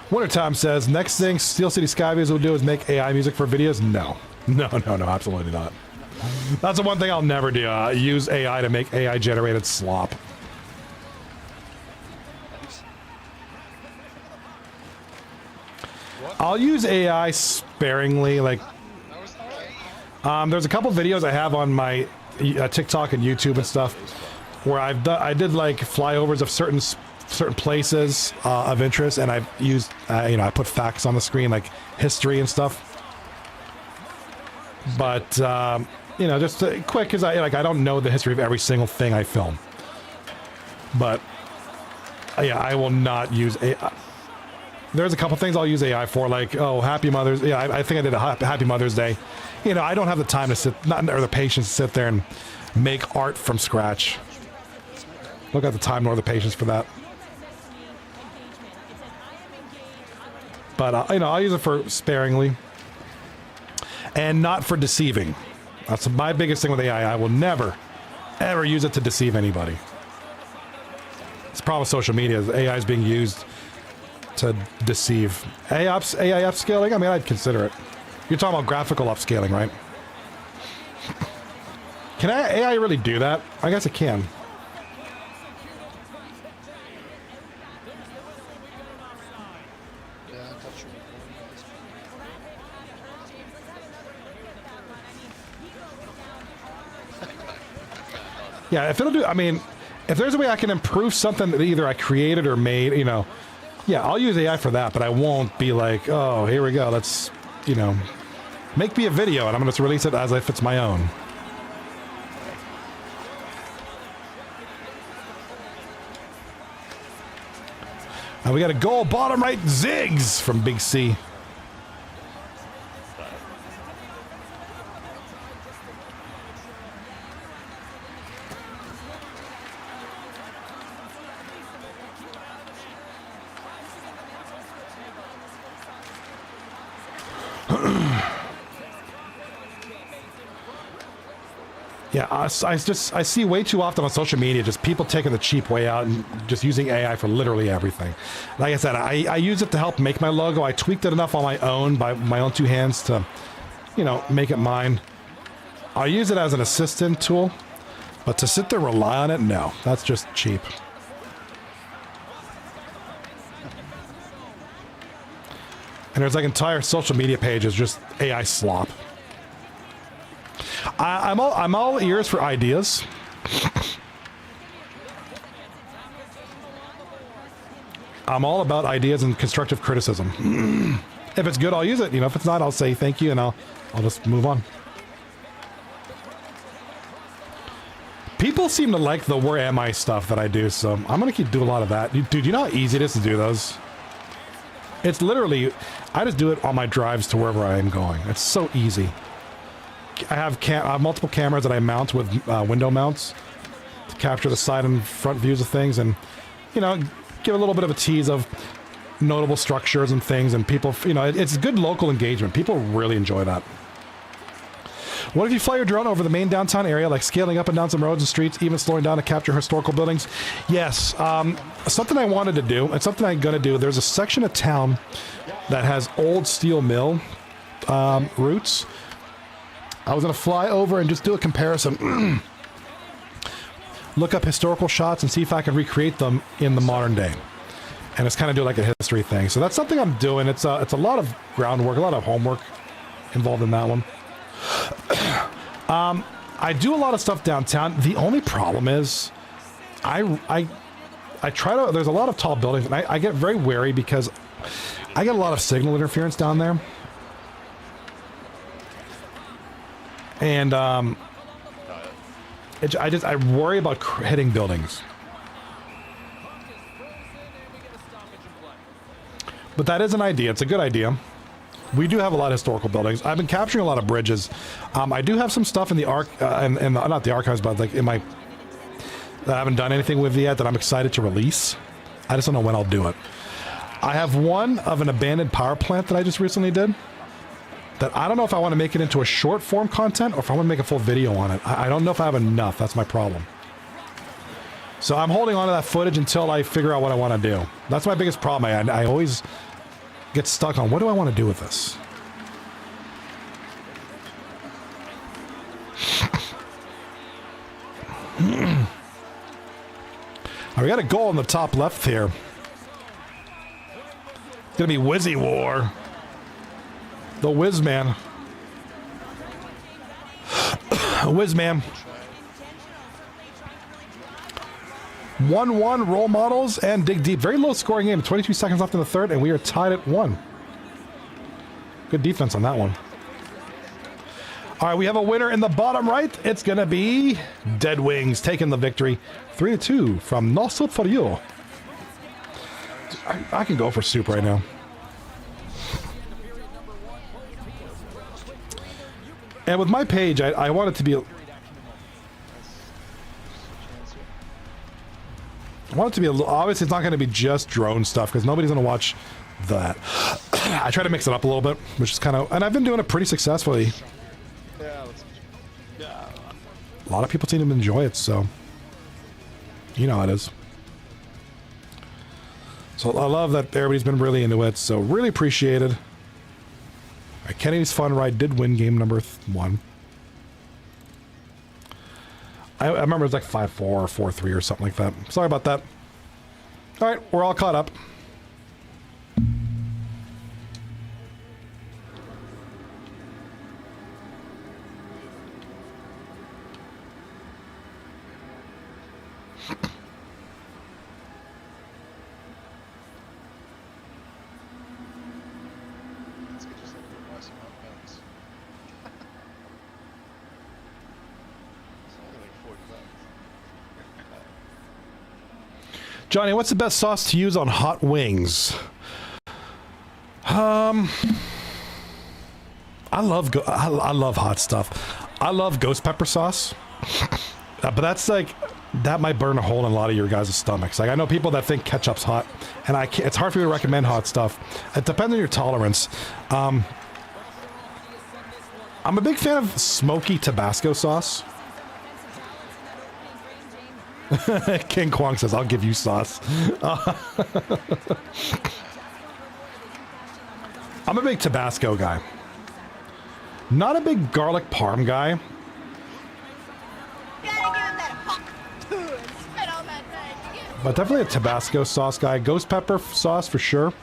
Wintertime says, next thing Steel City Skyviews will do is make AI music for videos. No, absolutely not. That's the one thing I'll never do. Use AI to make AI generated slop. I'll use AI sparingly. Like, there's a couple videos I have on my TikTok and YouTube and stuff where I did like flyovers of certain places of interest, and I've used I put facts on the screen like history and stuff. But just quick, because I don't know the history of every single thing I film. But yeah, I will not use AI. There's a couple things I'll use AI for, like, oh, Happy Mother's. Yeah, I think I did a Happy Mother's Day. I don't have the time to sit, or the patience to sit there and make art from scratch. Don't got the time nor the patience for that. But I'll use it for sparingly, and not for deceiving. That's my biggest thing with AI. I will never, ever use it to deceive anybody. It's the problem with social media. Is AI is being used to deceive. AI upscaling? I mean, I'd consider it. You're talking about graphical upscaling, right? Can AI really do that? I guess it can. Yeah, if it'll do, I mean, if there's a way I can improve something that either I created or made, yeah, I'll use AI for that, but I won't be like, oh, here we go, let's, make me a video and I'm going to release it as if it's my own. And we got a goal, bottom right, Ziggs from Big C. Yeah, I see way too often on social media just people taking the cheap way out and just using AI for literally everything. Like I said, I use it to help make my logo. I tweaked it enough on my own by my own two hands to, you know, make it mine. I use it as an assistant tool, but to sit there and rely on it, no, that's just cheap. And there's like entire social media pages just AI slop. I'm all ears for ideas. I'm all about ideas and constructive criticism. If it's good, I'll use it. You know, if it's not, I'll say thank you and I'll just move on. People seem to like the where am I stuff that I do, so I'm gonna keep doing a lot of that. Dude, you know how easy it is to do those? It's literally, I just do it on my drives to wherever I am going. It's so easy. I have multiple cameras that I mount with window mounts to capture the side and front views of things, and you know, give a little bit of a tease of notable structures and things, and people, you know, it's good local engagement. People really enjoy that. What if you fly your drone over the main downtown area, like scaling up and down some roads and streets, even slowing down to capture historical buildings? Yes, something I wanted to do, and something I'm gonna do. There's a section of town that has old steel mill routes. I was gonna fly over and just do a comparison. Look up historical shots and see if I can recreate them in the modern day. And it's kind of do like a history thing. So that's something I'm doing. It's a lot of groundwork, a lot of homework involved in that one. I do a lot of stuff downtown. The only problem is I try to, there's a lot of tall buildings, and I get very wary because I get a lot of signal interference down there. And I worry about hitting buildings. But that is an idea. It's a good idea. We do have a lot of historical buildings. I've been capturing a lot of bridges. I do have some stuff in the not the archives, but like in my that I haven't done anything with yet that I'm excited to release. I just don't know when I'll do it. I have one of an abandoned power plant that I just recently did that I don't know if I want to make it into a short form content or if I want to make a full video on it. I don't know if I have enough. That's my problem. So I'm holding on to that footage until I figure out what I want to do. That's my biggest problem. I always get stuck on what do I want to do with this. We got a goal in the top left here. It's gonna be Wizzy War. The Wiz Man. Wiz Man. 1-1 role models and dig deep. Very low scoring game. 22 seconds left in the third, and we are tied at 1. Good defense on that one. All right, we have a winner in the bottom right. It's going to be Dead Wings taking the victory. 3-2 from No Soup for You. I can go for soup right now. And with my page, I want it to be... I want it to be obviously it's not going to be just drone stuff because nobody's going to watch that. I try to mix it up a little bit, which is kind of, and I've been doing it pretty successfully. A lot of people seem to enjoy it, so you know how it is. So I love that everybody's been really into it, so really appreciated. All right, Kennedy's Fun Ride did win game number 1. I remember it was like 5-4 or 4-3 or something like that. Sorry about that. All right, we're all caught up. Johnny, what's the best sauce to use on hot wings? I love hot stuff. I love ghost pepper sauce, but that's like that might burn a hole in a lot of your guys' stomachs. Like I know people that think ketchup's hot, and it's hard for me to recommend hot stuff. It depends on your tolerance. I'm a big fan of smoky Tabasco sauce. King Kwong says, I'll give you sauce. I'm a big Tabasco guy. Not a big garlic parm guy. But definitely a Tabasco sauce guy. Ghost pepper sauce for sure.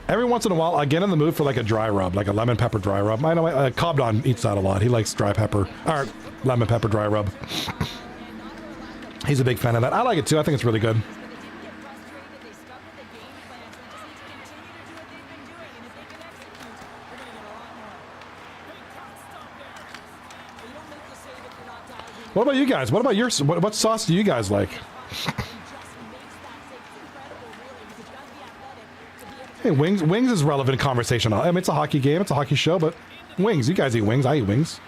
Every once in a while, I get in the mood for like a dry rub, like a lemon pepper dry rub. I know Cobdon eats that a lot. He likes dry pepper, or lemon pepper dry rub. He's a big fan of that. I like it too. I think it's really good. What about you guys? What about your, what sauce do you guys like? Hey, wings is relevant conversation. I mean, it's a hockey game, it's a hockey show, but wings. You guys eat wings. I eat wings.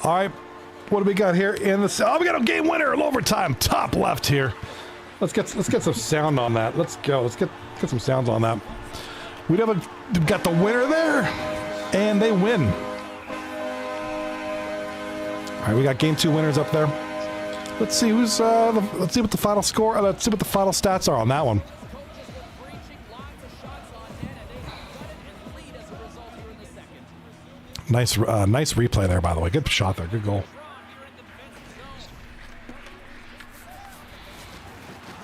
All right, what do we got here in the? Oh, we got a game winner in overtime, top left here. Let's get some sound on that. Let's go. Let's get some sounds on that. We've got the winner there, and they win. All right, we got game 2 winners up there. Let's see who's. Let's see what the final score. Let's see what the final stats are on that one. Nice replay there, by the way. Good shot there. Good goal.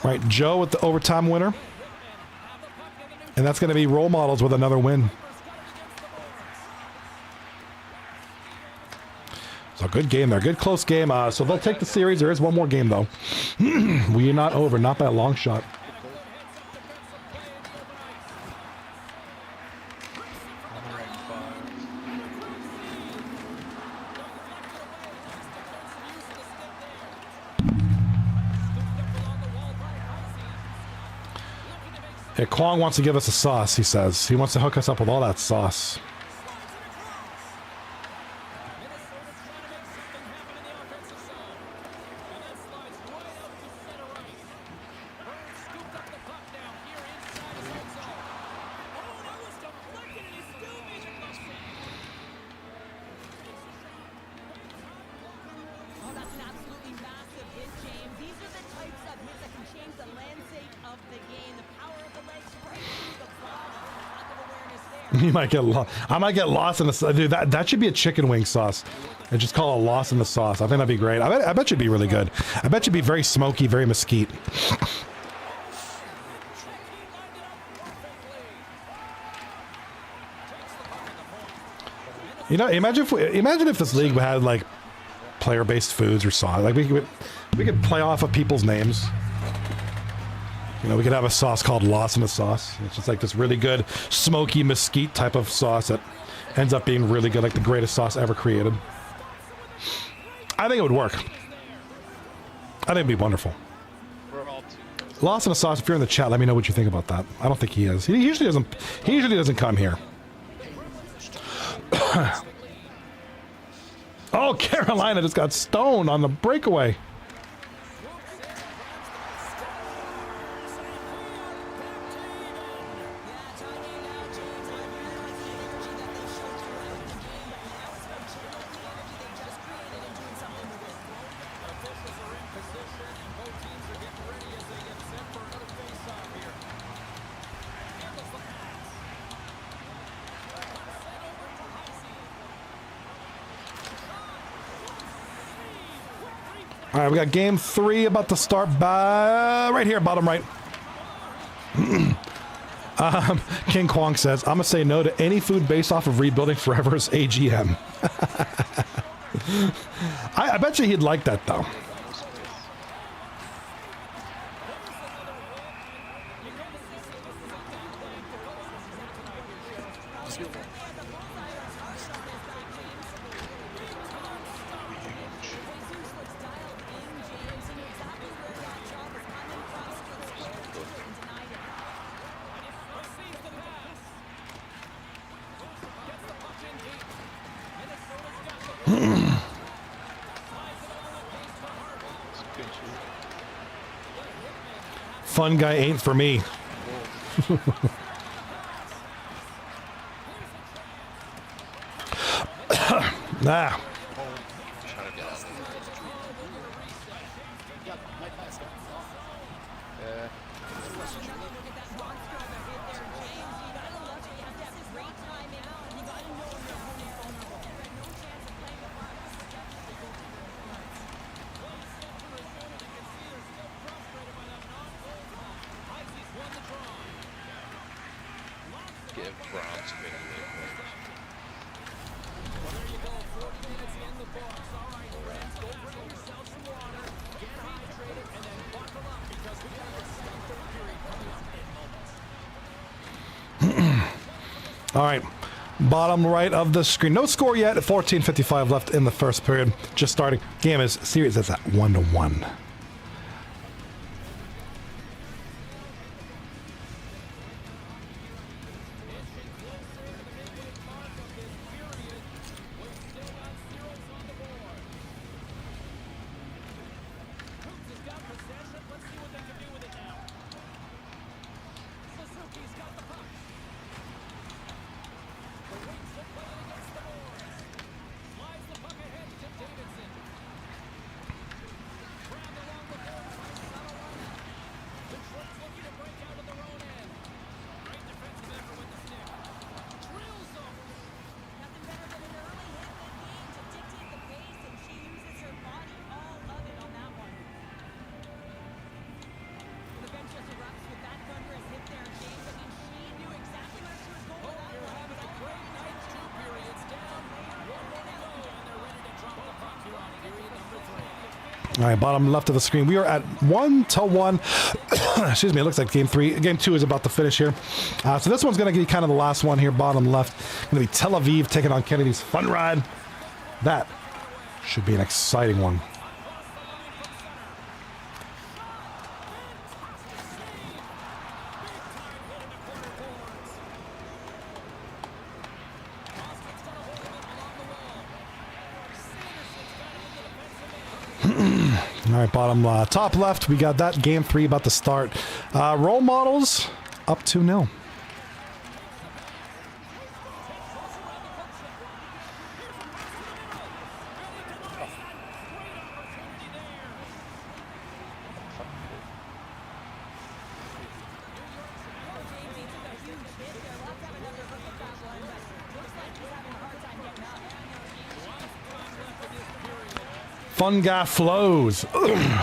All right, Joe with the overtime winner. And that's going to be role models with another win. So good game there. Good close game. So they'll take the series. There is one more game, though. We are not over. Not by a long shot. Yeah, Kwong wants to give us a sauce, he says. He wants to hook us up with all that sauce. You might get lost. I might get lost in the dude. That should be a chicken wing sauce, and just call it lost in the sauce. I think that'd be great. I bet you'd be really good. I bet you'd be very smoky, very mesquite. You know, imagine if this league had like player-based foods or sauce. Like we could play off of people's names. You know, we could have a sauce called Lost in the Sauce. It's just like this really good smoky mesquite type of sauce that ends up being really good, like the greatest sauce ever created. I think it would work. I think it'd be wonderful. Lost in the Sauce, if you're in the chat, let me know what you think about that. I don't think he is. He usually doesn't come here. Oh, Carolina just got stoned on the breakaway. All right, we got game 3 about to start by right here, bottom right. King Kwong says, I'm going to say no to any food based off of Rebuilding Forever's AGM. I bet you he'd like that, though. Fun guy ain't for me. Nah. Trying to get out. Give bronze video points. All right, bottom right of the screen. No score yet. 14:55 left in the first period. Just starting. Game is series is at 1-1. All right, bottom left of the screen. We are at 1-1. Excuse me. It looks like game 2 is about to finish here. So this one's going to be kind of the last one here. Bottom left, going to be Tel Aviv taking on Kennedy's Fun Ride. That should be an exciting one. All right, bottom top left, we got that game 3 about to start. Role models up 2-0. Fun guy flows.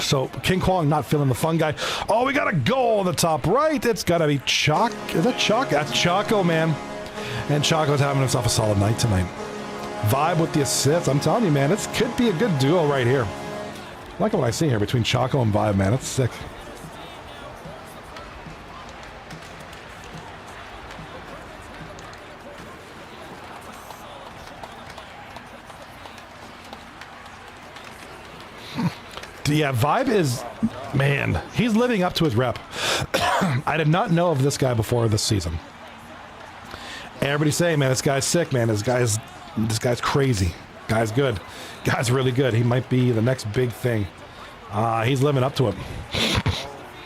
So King Kwong not feeling the fun guy. Oh, we got a goal on the top right. It's got to be Chalk. Is that Chalk? That's Choco, man. And Choco's having himself a solid night tonight. Vibe with the assists. I'm telling you, man, this could be a good duo right here. I like what I see here between Choco and Vibe, man. It's sick. Yeah, Vibe is, man, he's living up to his rep. I did not know of this guy before this season. Everybody's saying, man, this guy's sick, man. This guy's crazy. Guy's good. Guy's really good. He might be the next big thing. He's living up to it.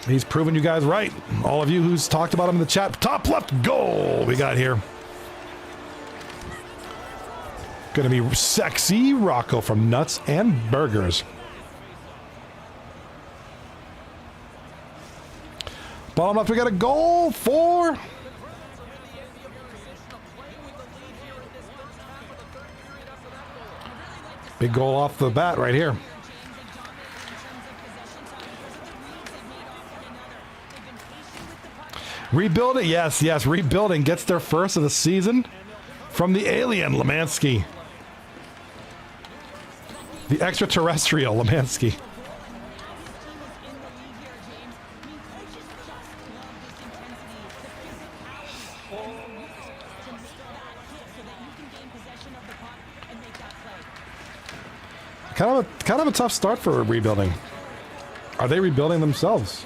He's proven you guys right. All of you who's talked about him in the chat. Top left goal we got here. Gonna be sexy Rocco from Nuts and Burgers. Bottom left, we got a goal for... Big goal off the bat right here. Rebuild it, yes, rebuilding gets their first of the season from the alien, Lemansky. The extraterrestrial, Lemansky. Kind of a tough start for rebuilding. Are they rebuilding themselves?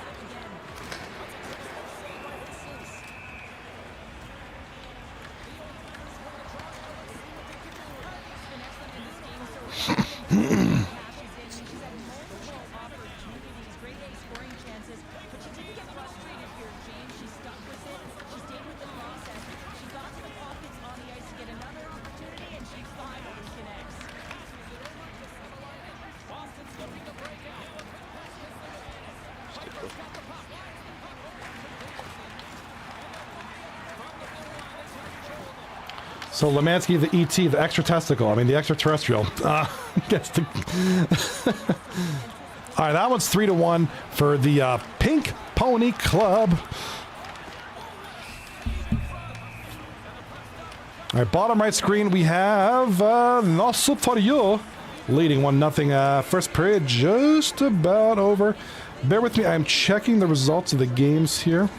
So Lemansky, the ET, the extra testicle. I mean, the extraterrestrial. Gets the. All right, that one's 3-1 for the Pink Pony Club. All right, bottom right screen, we have Nosso for you leading 1-0. First period just about over. Bear with me, I'm checking the results of the games here.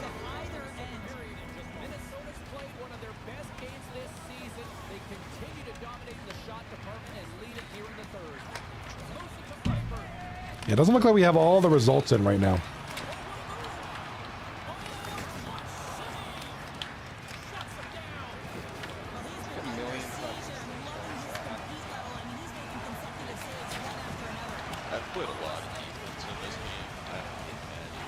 Yeah, it doesn't look like we have all the results in right now. I've played a lot of defense in this game. I don't get mad.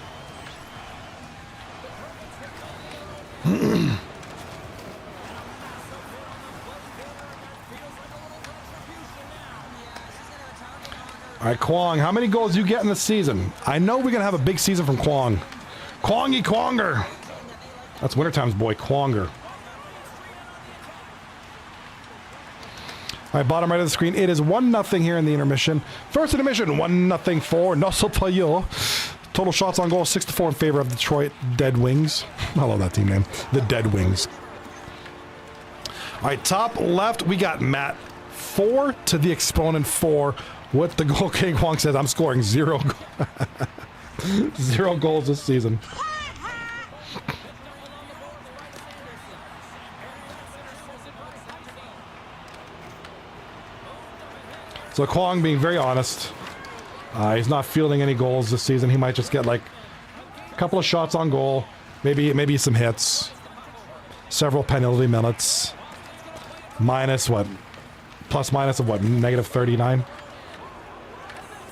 All right, Kwong, how many goals you get in the season? I know we're going to have a big season from Kwong. Kwongy Kwonger. That's winter times, boy. Kwonger. All right, bottom right of the screen. It is 1-0 here in the intermission. First intermission, 1-0 for Nosopayo. Total shots on goal, 6-4 in favor of Detroit Dead Wings. I love that team name. The Dead Wings. All right, top left, we got Matt. 4 to the exponent 4. What the goal king Kwong says, I'm scoring 0 goals this season. So Kwong being very honest, he's not fielding any goals this season. He might just get like a couple of shots on goal, maybe some hits, several penalty minutes, minus what, plus minus of what, negative 39.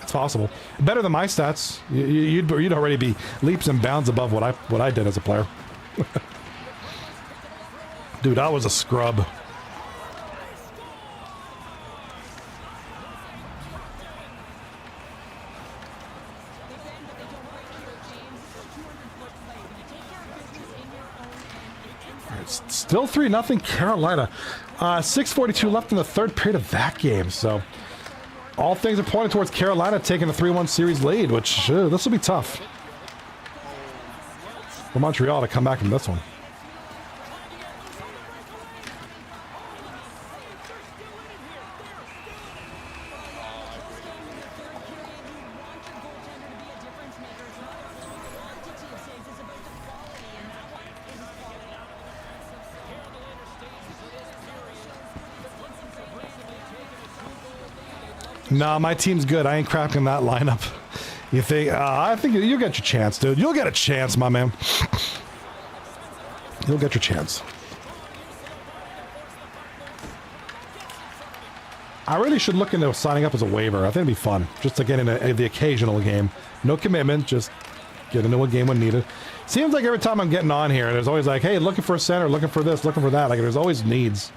It's possible. Better than my stats. You'd already be leaps and bounds above what I did as a player. Dude, I was a scrub. Still 3-0 Carolina. 6:42 left in the third period of that game. So all things are pointing towards Carolina taking a 3-1 series lead, which this will be tough for Montreal to come back from this one. Nah, my team's good. I ain't cracking that lineup. You think? I think you'll get your chance, dude. You'll get a chance, my man. You'll get your chance. I really should look into signing up as a waiver. I think it'd be fun, just to get in the occasional game. No commitment, just get into a game when needed. Seems like every time I'm getting on here, there's always like, hey, looking for a center, looking for this, looking for that. Like, there's always needs.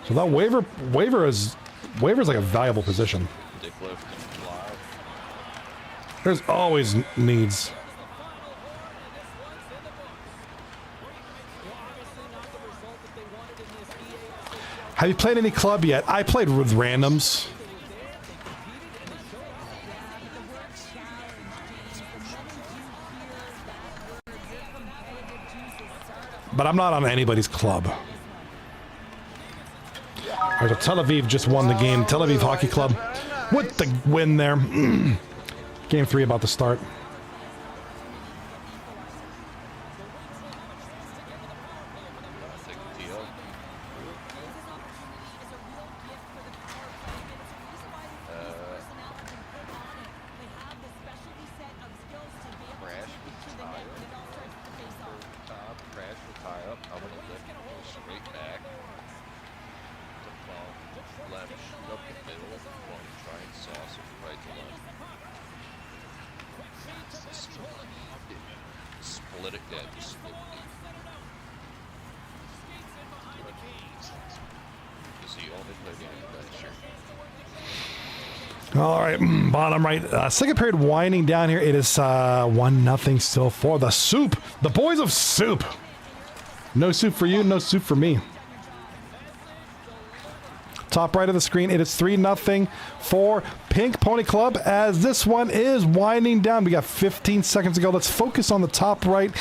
So that waiver is like a valuable position. There's always needs. Have you played any club yet? I played with randoms. But I'm not on anybody's club. All right, so Tel Aviv just won the game. Tel Aviv Hockey Club with the win there. Game 3 about to start. game, but sure. All right, bottom right. Second period winding down here. It is 1-0 still for the Soup. The boys of Soup. No soup for you, no soup for me. Top right of the screen, it is 3-0 for Pink Pony Club as this one is winding down. We got 15 seconds to go. Let's focus on the top right.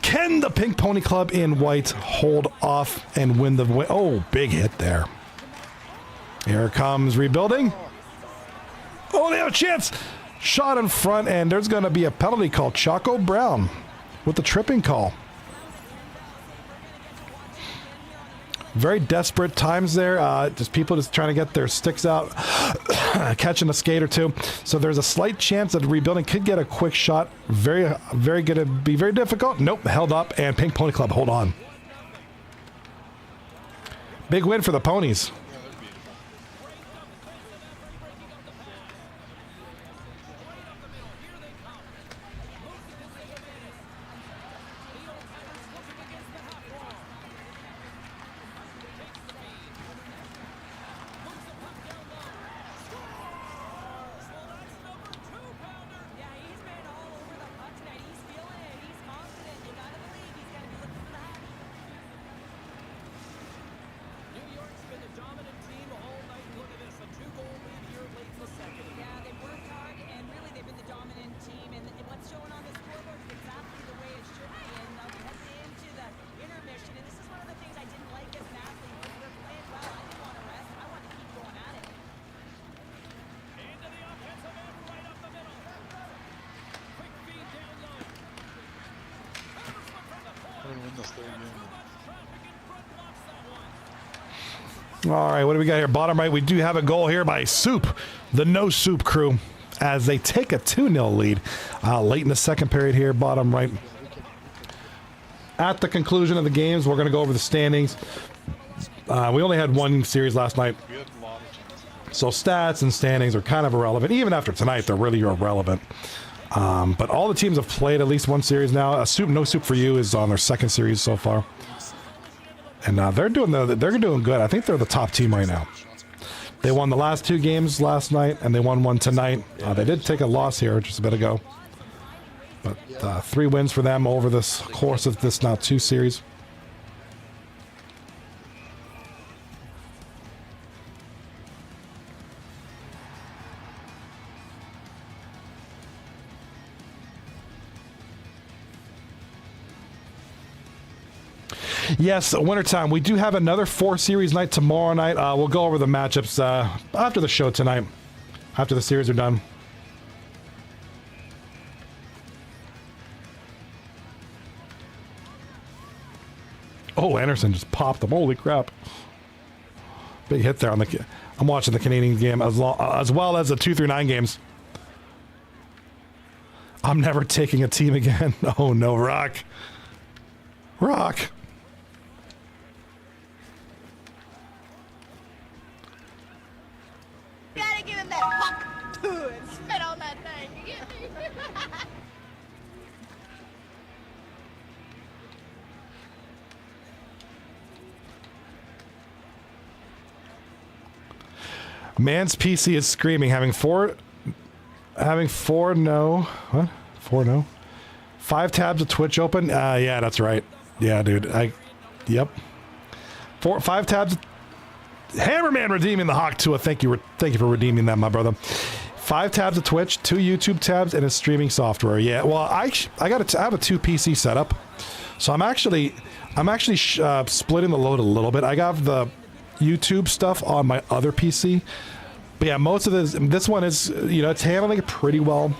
Can the Pink Pony Club in white hold off and win the win? Oh, big hit there. Here comes rebuilding. Oh, they have a chance. Shot in front, and there's going to be a penalty call. Choco Brown with the tripping call. Very desperate times there. Just people just trying to get their sticks out, catching a skate or two. So there's a slight chance that rebuilding could get a quick shot. Very going to be very difficult. Nope, held up, and Pink Pony Club hold on. Big win for the Ponies. All right, what do we got here? Bottom right, we do have a goal here by Soup, the No Soup crew, as they take a 2-0 lead late in the second period here, bottom right. At the conclusion of the games, we're going to go over the standings. We only had one series last night, so stats and standings are kind of irrelevant. Even after tonight, they're really irrelevant. But all the teams have played at least one series now. No Soup for You is on their second series so far. And they're doing good. I think they're the top team right now. They won the last two games last night, and they won one tonight. They did take a loss here just a bit ago. But 3 wins for them over this course of this now 2 series. Yes, wintertime. We do have another 4 series night tomorrow night. We'll go over the matchups after the show tonight, after the series are done. Oh, Anderson just popped them. Holy crap. Big hit there on the... I'm watching the Canadian game as well as the 2-9 games. I'm never taking a team again. Oh, no, Rock. Rock. Gotta give him that fuck and spit on that thing. You get me? Man's PC is screaming, having four no. 5 tabs of Twitch open. Yeah, that's right. Yeah, dude. Yep. 5 tabs. Hammerman redeeming the Hawk to a thank you for redeeming that, my brother. 5 tabs of Twitch, 2 YouTube tabs, and a streaming software. Yeah, well, I have a 2 PC setup, so I'm actually splitting the load a little bit. I got the YouTube stuff on my other PC, but yeah, most of this one is, it's handling it pretty well.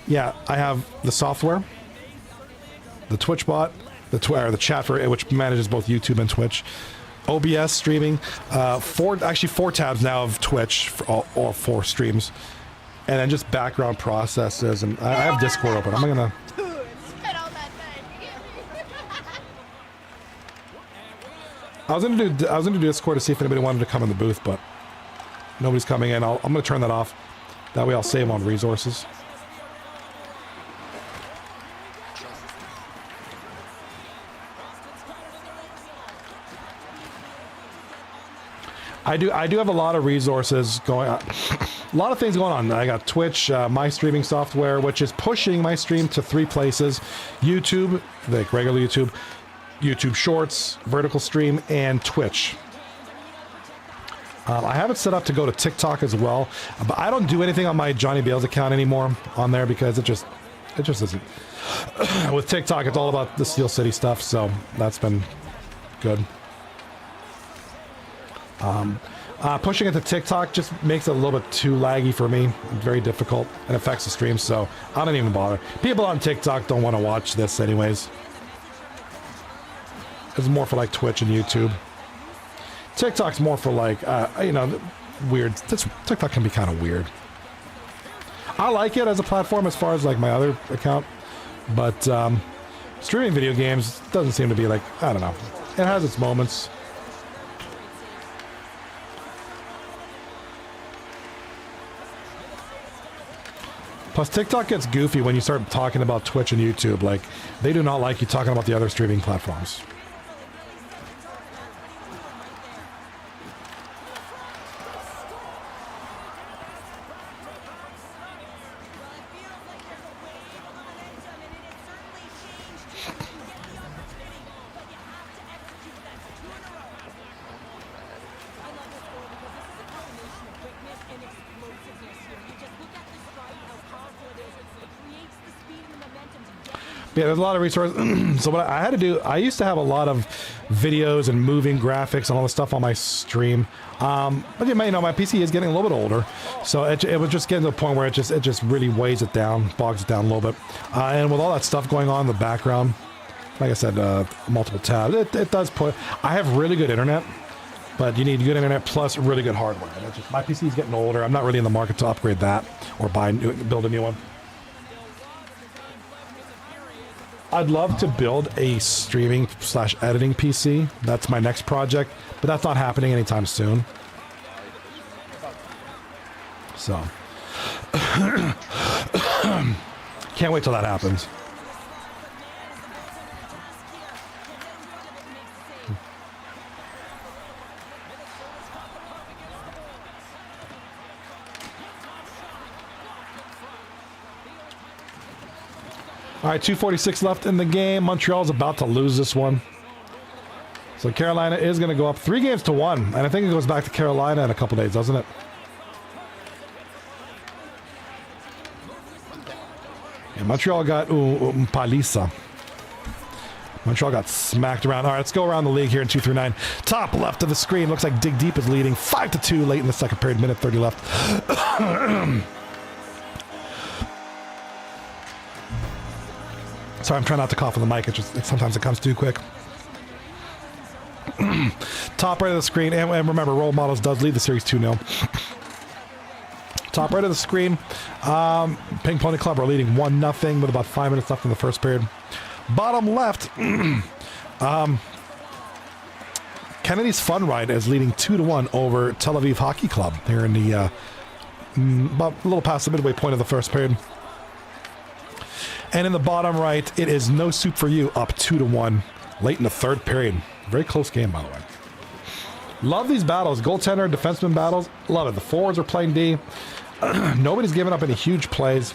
Yeah, I have the software, the Twitch bot, the chat for it, which manages both YouTube and Twitch. OBS streaming, 4 tabs now of Twitch for all 4 streams, and then just background processes. And I have Discord open. I'm gonna. I was gonna do Discord to see if anybody wanted to come in the booth, but nobody's coming in. I'm gonna turn that off. That way I'll save on resources. I do have a lot of resources going on. A lot of things going on. I got Twitch, my streaming software, which is pushing my stream to 3 places: YouTube, like regular YouTube, YouTube Shorts, vertical stream, and Twitch. I have it set up to go to TikTok as well, but I don't do anything on my Johnny Bales account anymore on there because it just isn't. With TikTok, it's all about the Steel City stuff, so that's been good. Pushing it to TikTok just makes it a little bit too laggy for me. It's very difficult and affects the stream, so I don't even bother. People on TikTok don't want to watch this anyways. It's more for like Twitch and YouTube. TikTok's more for like, you know, weird. TikTok can be kind of weird. I like it as a platform as far as like my other account, but streaming video games doesn't seem to be like, I don't know. It has its moments. Plus, TikTok gets goofy when you start talking about Twitch and YouTube. Like, they do not like you talking about the other streaming platforms. Yeah, there's a lot of resources. So what I had to do, I used to have a lot of videos and moving graphics and all the stuff on my stream. But you may know my PC is getting a little bit older, so it was just getting to a point where it just really weighs it down, bogs it down a little bit. And with all that stuff going on in the background, like I said, multiple tabs, it does put. I have really good internet, but you need good internet plus really good hardware. And my PC is getting older. I'm not really in the market to upgrade that or build a new one. I'd love to build a streaming / editing PC. That's my next project, but that's not happening anytime soon. So, can't wait till that happens. All right, 2:46 left in the game. Montreal's about to lose this one. So Carolina is going to go up 3-1, and I think it goes back to Carolina in a couple days, doesn't it? Yeah, Montreal got paliza. Montreal got smacked around. All right, let's go around the league here in 2-9. Top left of the screen. Looks like Dig Deep is leading 5-2 late in the second period. Minute 30 left. Sorry, I'm trying not to cough on the mic. Sometimes it comes too quick. Top right of the screen, and remember, Role Models does lead the series 2-0. Top right of the screen, Pink Pony Club are leading 1-0 with about 5 minutes left in the first period. Bottom left, Kennedy's Fun Ride is leading 2-1 over Tel Aviv Hockey Club here in the about a little past the midway point of the first period. And in the bottom right, it is No Soup for You up 2-1 late in the third period. Very close game, by the way. Love these battles. Goaltender, defenseman battles. Love it. The forwards are playing D. Nobody's giving up any huge plays.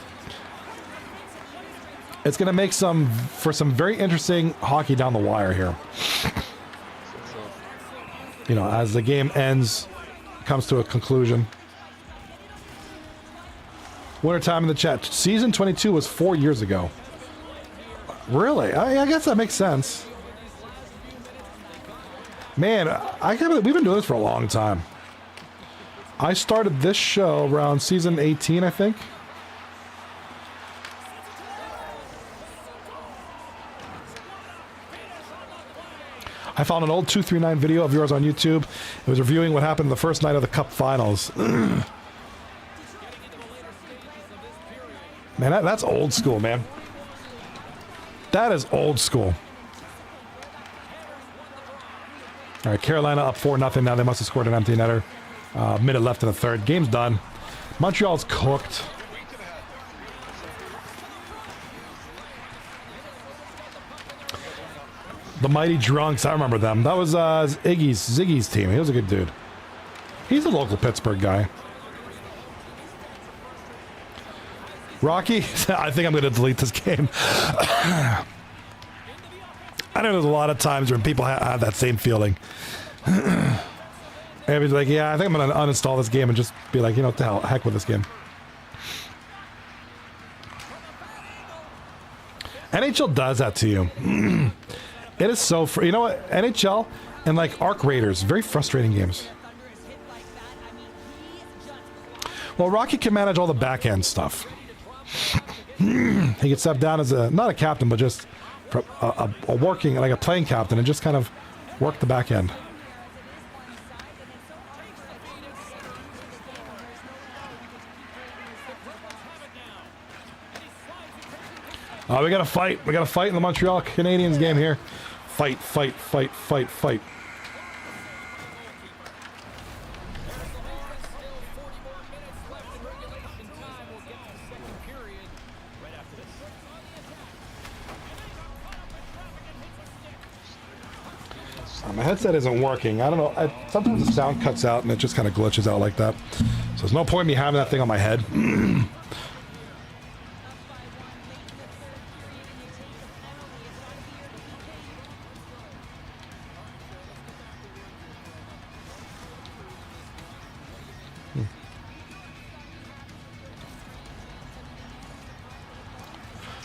It's going to make for some very interesting hockey down the wire here. You know, as the game comes to a conclusion. Winter time in the chat. Season 22 was 4 years ago. Really? I guess that makes sense. Man, we've been doing this for a long time. I started this show around season 18, I think. I found an old 239 video of yours on YouTube. It was reviewing what happened the first night of the Cup Finals. Man, that's old school, man. That is old school. All right, Carolina up 4-0 now. They must have scored an empty netter. Minute left in the third. Game's done. Montreal's cooked. The Mighty Drunks, I remember them. That was Ziggy's team. He was a good dude. He's a local Pittsburgh guy. Rocky, I think I'm going to delete this game. I know there's a lot of times when people have that same feeling. Maybe like, yeah, I think I'm going to uninstall this game and just be like, you know, what the hell, heck with this game. NHL does that to you. It is so free. You know what? NHL and like Arc Raiders, very frustrating games. Well, Rocky can manage all the back end stuff. He can step down as not a captain, but just a working, like a playing captain, and just kind of work the back end. We got to fight. We got to fight in the Montreal Canadiens game here. Fight, fight, fight, fight, fight. My headset isn't working. I don't know. Sometimes the sound cuts out and it just kind of glitches out like that. So there's no point in me having that thing on my head.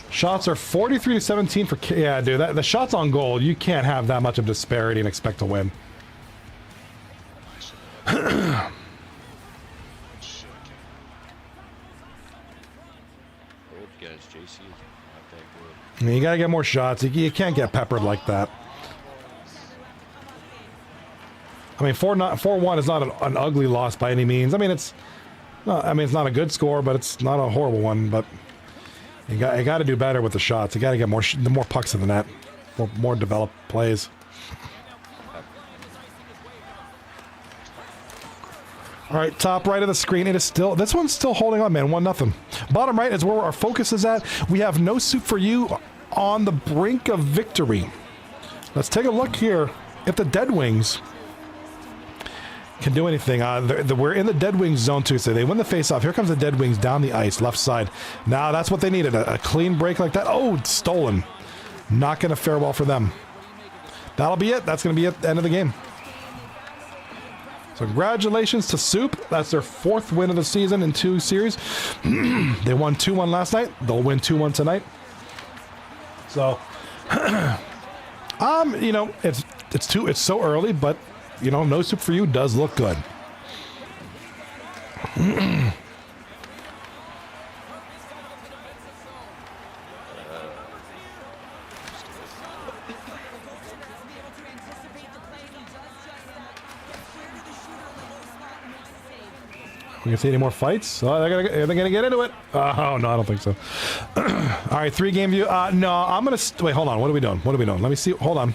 Shots are 43-17 for... Yeah, dude, the shots on goal, you can't have that much of disparity and expect to win. You gotta get more shots. You can't get peppered like that. I mean, 4-1 is not an ugly loss by any means. I mean, it's not a good score, but it's not a horrible one. But you got to do better with the shots. You got to get more pucks in the net, more developed plays. All right, top right of the screen. It is still, this one's still holding on, man. 1-0. Bottom right is where our focus is at. We have no soup for you on the brink of victory. Let's take a look here if the Dead Wings can do anything. We're in the Dead Wings zone too, so they win the face-off. Here comes the Dead Wings down the ice, left side. Now that's what they needed, a clean break like that. Oh, stolen. Not going to fare well for them. That'll be it. That's going to be it, the end of the game. So congratulations to Soup. That's their 4th win of the season in 2 series. They won 2-1 last night. They'll win 2-1 tonight. So, you know, it's so early, but you know, no soup for you does look good. We can see any more fights? Oh, are they gonna get into it? Oh no, I don't think so. All right, 3-game view. No, I'm gonna wait. Hold on. What are we doing? Let me see. Hold on.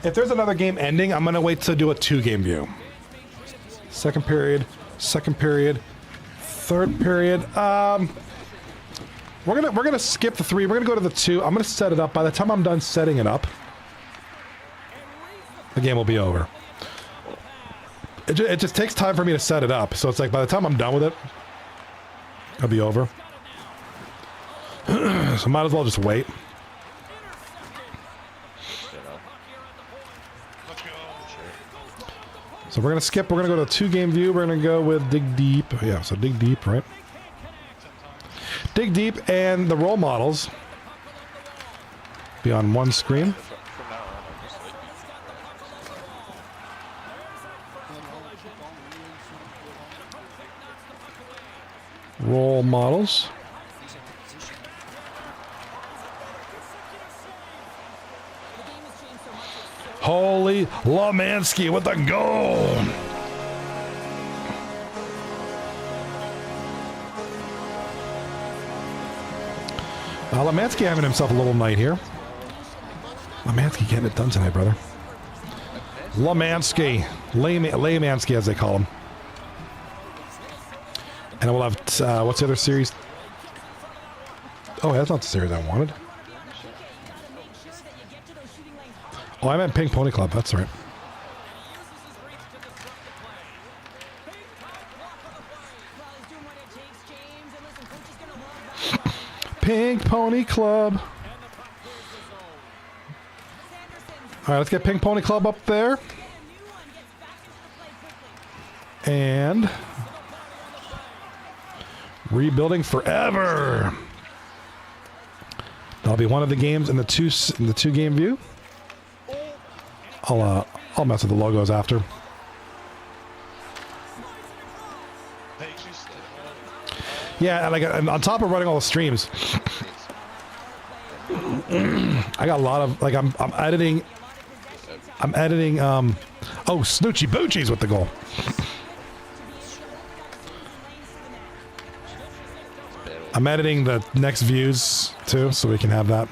If there's another game ending, I'm gonna wait to do a 2-game view. Second period, third period. We're gonna skip the 3. We're gonna go to the 2. I'm gonna set it up. By the time I'm done setting it up, the game will be over. It just takes time for me to set it up, so it's like by the time I'm done with it, it'll be over. So might as well just wait. So we're gonna skip. We're gonna go to 2-game view. We're gonna go with Dig Deep. Yeah, so Dig Deep, right? Dig Deep and the role models be on one screen. Role models. Holy Lemansky with the goal. Lemansky having himself a little night here. Lemansky getting it done tonight, brother. Lemansky. Lemansky, as they call him. And we'll have, what's the other series? Oh, that's not the series I wanted. Oh, I meant Pink Pony Club. That's right. Pink Pony Club. All right, let's get Pink Pony Club up there. And rebuilding forever. That'll be one of the games in the two game view. I'll mess with the logos after. Yeah, like on top of running all the streams, I got a lot of like I'm editing. Oh, Snoochie Boochies with the goal. I'm editing the next views too, so we can have that.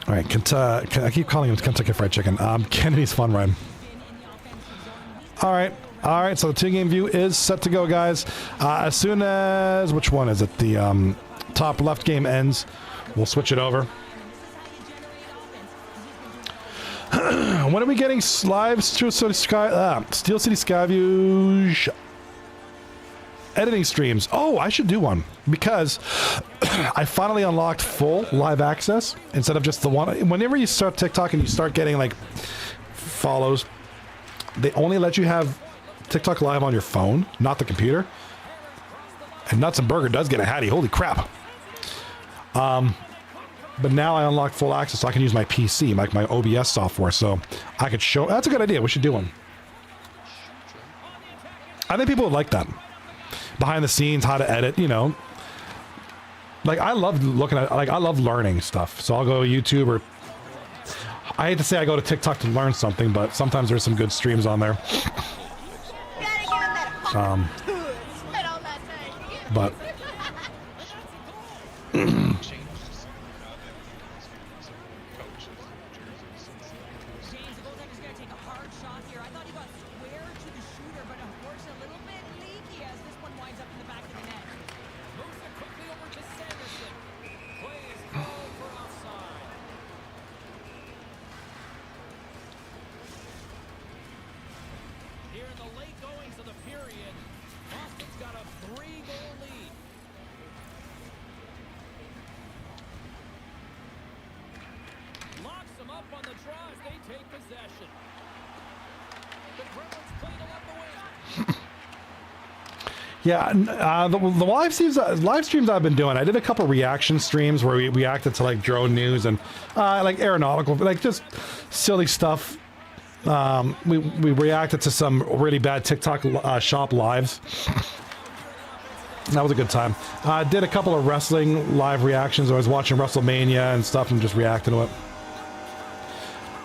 All right, I keep calling him Kentucky Fried Chicken. Kennedy's Fun Run. All right. So the two-game view is set to go, guys. As soon as which one is it? The top left game ends, we'll switch it over. When are we getting live Steel City Skyview editing streams? Oh, I should do one because I finally unlocked full live access instead of just the one. Whenever you start TikTok and you start getting like follows, they only let you have TikTok live on your phone, not the computer. And Nuts and Burger does get a hattie. Holy crap. But now I unlocked full access so I can use my PC, like my OBS software. So I could show. That's a good idea. We should do one. I think people would like that. Behind the scenes, how to edit, you know. Like I love looking at, like I love learning stuff. So I'll go to YouTube or I hate to say I go to TikTok to learn something, but sometimes there's some good streams on there. But James, the goaltender's going to take a hard shot here. I thought he got square to the shooter, but unfortunately a little bit leaky as this one winds up in the back of the net. Moves it quickly over to Sanderson. Play is called for offside. Here in the late goings of the period, Boston's got a 3-goal lead. Locks them up on the draw as they take possession. The Bruins clean up the win. yeah, the live streams I've been doing. I did a couple reaction streams where we reacted to like drone news and like aeronautical, like just silly stuff. We reacted to some really bad TikTok shop lives. That was a good time. I did a couple of wrestling live reactions. I was watching WrestleMania and stuff and just reacting to it.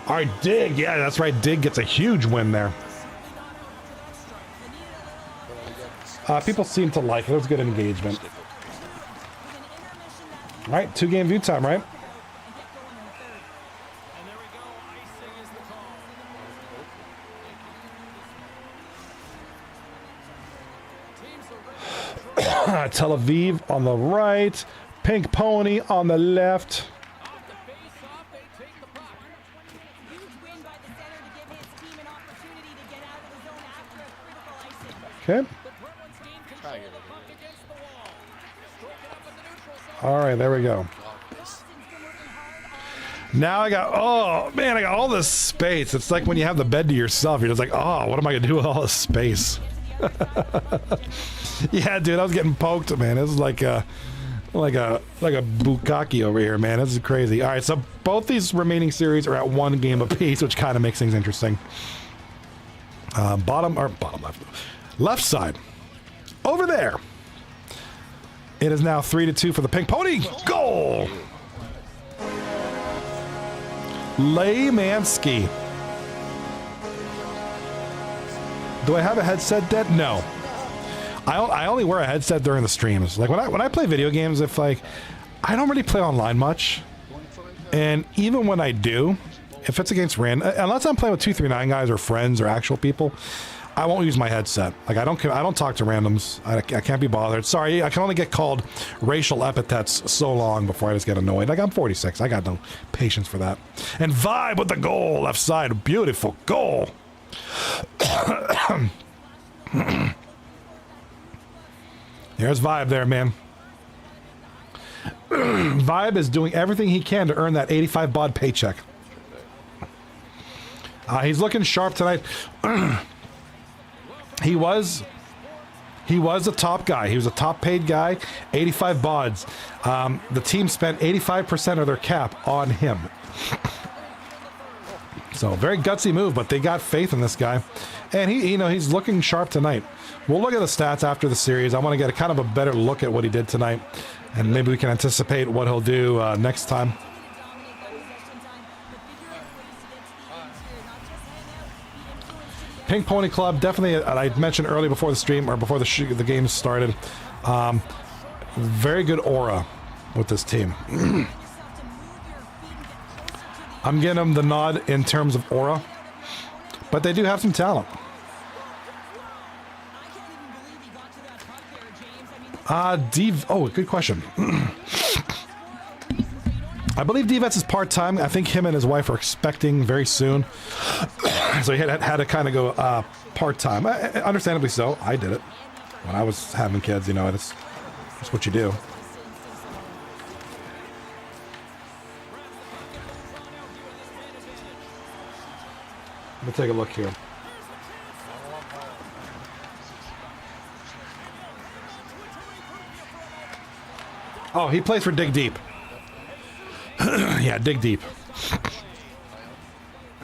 All right, Dig. Yeah, that's right. Dig gets a huge win there. People seem to like it. It was good engagement. All right, 2-game view time, right? And there we go. Icing is the call. Teams are ready. Tel Aviv on the right. Pink Pony on the left. Off the face-off, they take the puck. Huge win by the center to give his team an opportunity to get out of the zone after a critical icing. Okay. The Bruins gain control of the puck against the wall. Stroke it up in the neutral zone. All right, there we go. Now I got, oh man, I got all this space. It's like when you have the bed to yourself, you're just like, oh, what am I gonna do with all this space? Yeah, dude, I was getting poked, man. This is like a bukkake over here, man. This is crazy. All right, so both these remaining series are at 1 game apiece, which kind of makes things interesting. Bottom left side, over there. It is now 3-2 for the Pink Pony. Goal. Lemansky. Do I have a headset dead? No. I only wear a headset during the streams. Like when I play video games, if like I don't really play online much, and even when I do, if it's against random, unless I'm playing with 239 guys or friends or actual people, I won't use my headset. Like I don't talk to randoms. I can't be bothered. Sorry, I can only get called racial epithets so long before I just get annoyed. Like I'm 46. I got no patience for that. And Vibe with the goal, left side, beautiful goal. There's Vibe there, man. Vibe is doing everything he can to earn that 85 baud paycheck. He's looking sharp tonight. He was a top guy. He was a top paid guy. 85 bauds. The team spent 85% of their cap on him. So very gutsy move, but they got faith in this guy, and he's looking sharp tonight. We'll look at the stats after the series. I want to get a kind of a better look at what he did tonight, and maybe we can anticipate what he'll do next time. Pink Pony Club, definitely, I mentioned early before the stream, or before the game started, very good aura with this team. I'm giving them the nod in terms of aura, but they do have some talent. Good question. I believe Devets is part-time. I think him and his wife are expecting very soon. So he had to kind of go part-time. Understandably so. I did it when I was having kids, that's what you do. Let me take a look here. Oh, he plays for Dig Deep. Yeah, Dig Deep.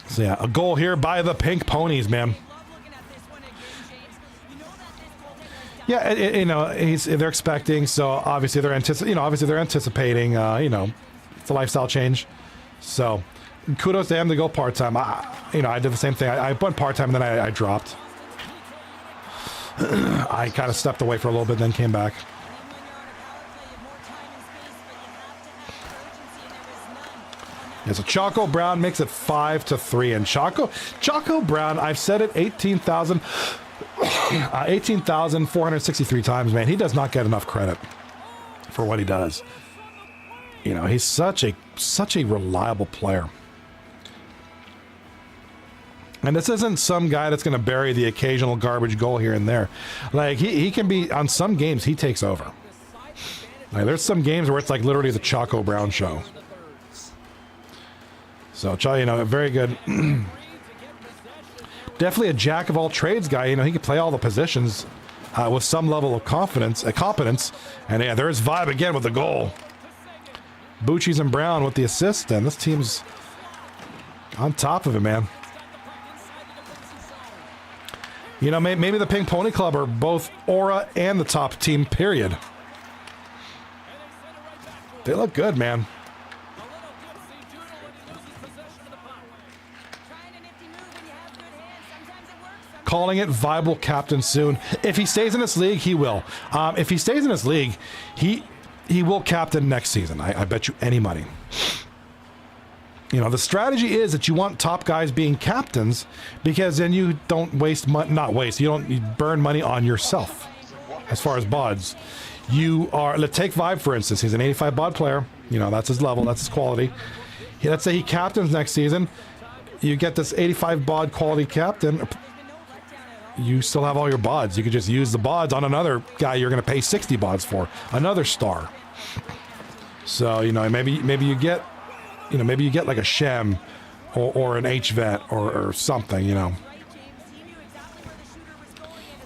So yeah, a goal here by the Pink Ponies, man. Yeah, they're expecting, so obviously they're anticipating. It's a lifestyle change. So kudos to him to go part-time. I did the same thing. I went part-time and then I dropped. I kind of stepped away for a little bit and then came back. Yeah, so Choco Brown makes it 5-3, and Choco Brown, I've said it 18,463 times, man. He does not get enough credit for what he does. He's such a reliable player. And this isn't some guy that's going to bury the occasional garbage goal here and there. Like, he can be, on some games, he takes over. Like, there's some games where it's like literally the Choco Brown show. So, very good. Definitely a jack of all trades guy. He can play all the positions with some level of competence. And yeah, there's Vibe again with the goal. Bucci's and Brown with the assist, and this team's on top of it, man. Maybe the Pink Pony Club are both aura and the top team, period. They look good, man. Calling it, Vibe will captain soon. If he stays in this league, he will. If he stays in this league, he will captain next season. I bet you any money. The strategy is that you want top guys being captains because then you don't waste money. You burn money on yourself. As far as bods, let's take Vibe for instance. He's an 85 bod player. That's his level. That's his quality. Let's say he captains next season. You get this 85 bod quality captain. You still have all your bods. You could just use the bods on another guy you're going to pay 60 bods for, another star. So maybe you get like a Shem or an HVET or something. You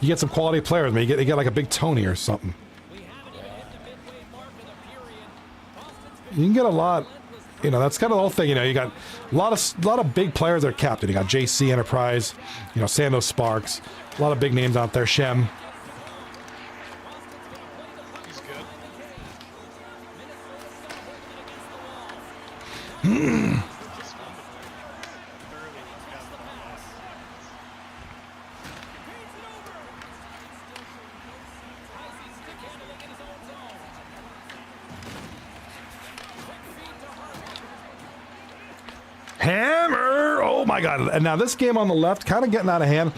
get some quality players. Maybe you get like a big Tony or something. You can get a lot. That's kind of the whole thing. You got a lot of big players that are captain. You got JC Enterprise, Sandos Sparks, a lot of big names out there. Shem. Hammer! Oh my god. And now this game on the left, kind of getting out of hand.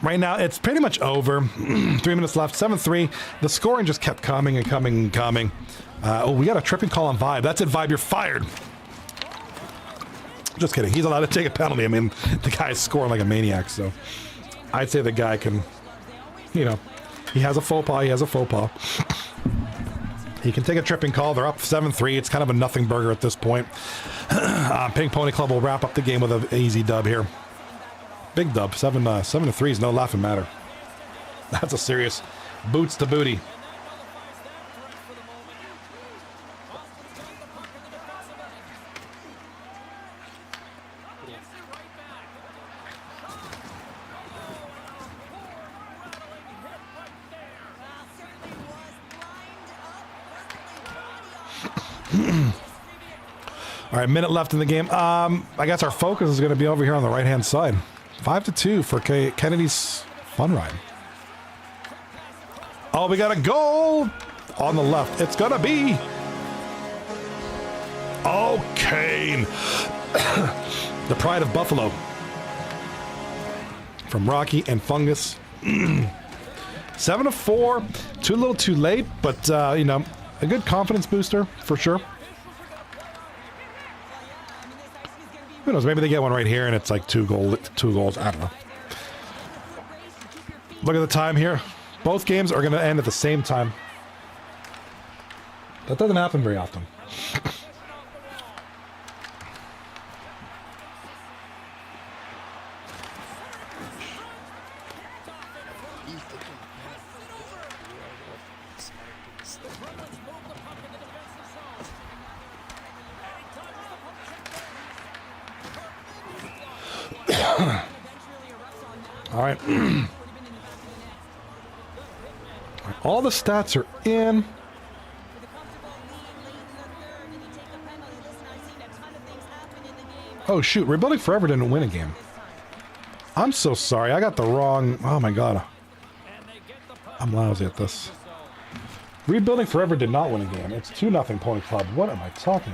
Right now, it's pretty much over. 3 minutes left, 7-3. The scoring just kept coming and coming and coming. Oh, we got a tripping call on Vibe. That's it, Vibe. You're fired. Just kidding. He's allowed to take a penalty. I mean, the guy's scoring like a maniac, so I'd say the guy can, you know, he has a faux pas. He has a faux pas. He can take a tripping call. They're up 7-3. It's kind of a nothing burger at this point. Pink Pony Club will wrap up the game with an easy dub here. Big dub. 7-3 is no laughing matter. That's a serious boots to booty. All right, minute left in the game. I guess our focus is going to be over here on the right-hand side. 5-2 for Kennedy's Fun Ride. Oh, we got a goal on the left. It's going to be... Oh, Kane. The pride of Buffalo. From Rocky and Fungus. 7-4. Too little too late, but, you know, a good confidence booster for sure. Who knows? Maybe they get one right here, and it's like two goals. I don't know. Look at the time here. Both games are going to end at the same time. That doesn't happen very often. All right. All the stats are in. Oh, shoot. Rebuilding Forever didn't win a game. I'm so sorry. I got the wrong... Oh, my God. I'm lousy at this. Rebuilding Forever did not win a game. It's 2-0 Pony Club. What am I talking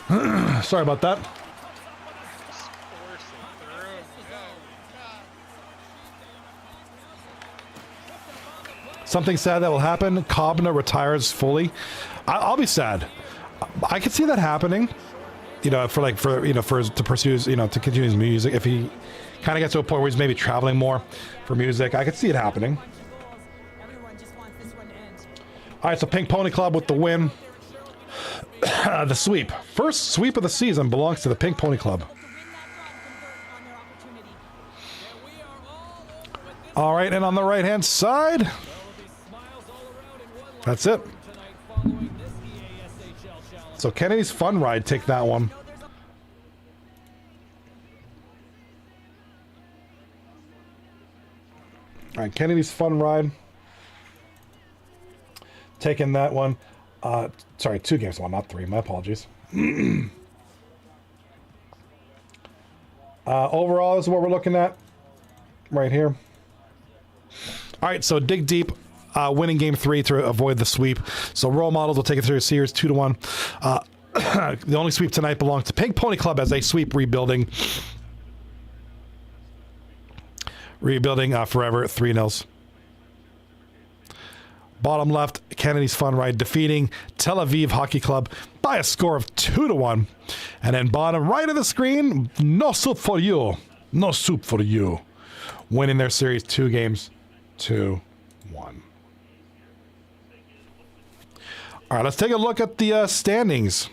about? Sorry about that. Something sad that will happen. Kobna retires fully. I'll be sad. I could see that happening. You know, to pursue, to continue his music. If he kind of gets to a point where he's maybe traveling more for music, I could see it happening. All right, so Pink Pony Club with the win. The sweep. First sweep of the season belongs to the Pink Pony Club. All right, and on the right-hand side... That's it. So Kennedy's Fun Ride, take that one. All right, Kennedy's Fun Ride. Taking that one. Sorry, 2 games, well, not 3. My apologies. Overall, this is what we're looking at right here. All right, so dig deep. Winning game 3 to avoid the sweep. So role models will take it through a series 2-1. The only sweep tonight belongs to Pink Pony Club as they sweep rebuilding. Forever 3-0. Bottom left, Kennedy's Fun Ride defeating Tel Aviv Hockey Club by a score of 2-1. And then bottom right of the screen, No Soup for You. No Soup for You. Winning their series 2 games 2-1. All right, let's take a look at the standings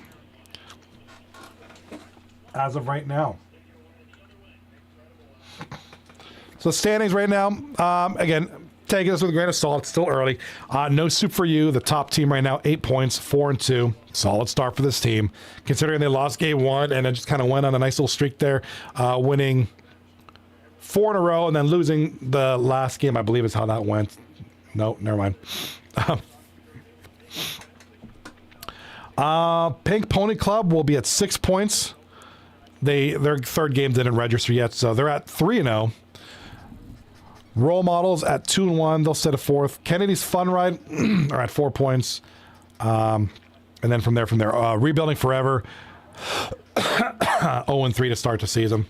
as of right now. So standings right now, again, taking this with a grain of salt. It's still early. No soup for you. The top team right now, 8 points, 4-2. Solid start for this team, considering they lost game 1 and then just kind of went on a nice little streak there, winning 4 in a row and then losing the last game, I believe is how that went. No, never mind. Pink Pony Club will be at 6 points. Their third game didn't register yet, so they're at 3-0. Role Models at 2-1. They'll set a 4th. Kennedy's Fun Ride are at 4 points. And then from there, Rebuilding Forever 0-3 to start the season.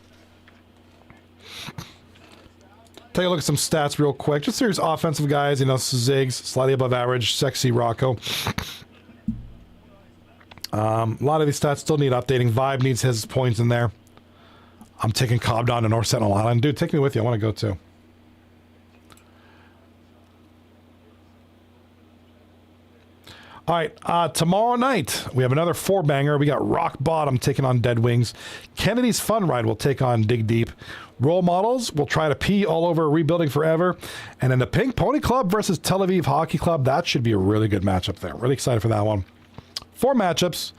Take a look at some stats real quick. Just serious offensive guys, you know, Ziggs, slightly above average, Sexy Rocco. A lot of these stats still need updating. Vibe needs his points in there. I'm taking Cobb down to North Sentinel Island. Dude, take me with you. I want to go too. All right, tomorrow night, we have another four-banger. We got Rock Bottom taking on Dead Wings. Kennedy's Fun Ride will take on Dig Deep. Role Models will try to pee all over Rebuilding Forever. And then the Pink Pony Club versus Tel Aviv Hockey Club. That should be a really good matchup there. Really excited for that one. 4 matchups,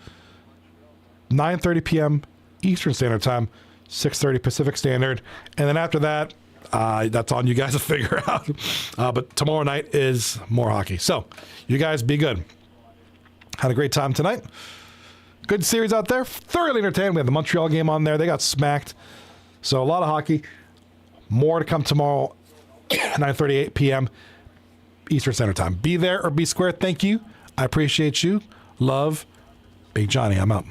9:30 p.m. Eastern Standard Time, 6:30 Pacific Standard. And then after that, that's on you guys to figure out. But tomorrow night is more hockey. So you guys be good. Had a great time tonight. Good series out there. Thoroughly entertained. We had the Montreal game on there. They got smacked. So a lot of hockey. More to come tomorrow, 9:38 p.m. Eastern Standard Time. Be there or be square. Thank you. I appreciate you. Love. Big Johnny. I'm out.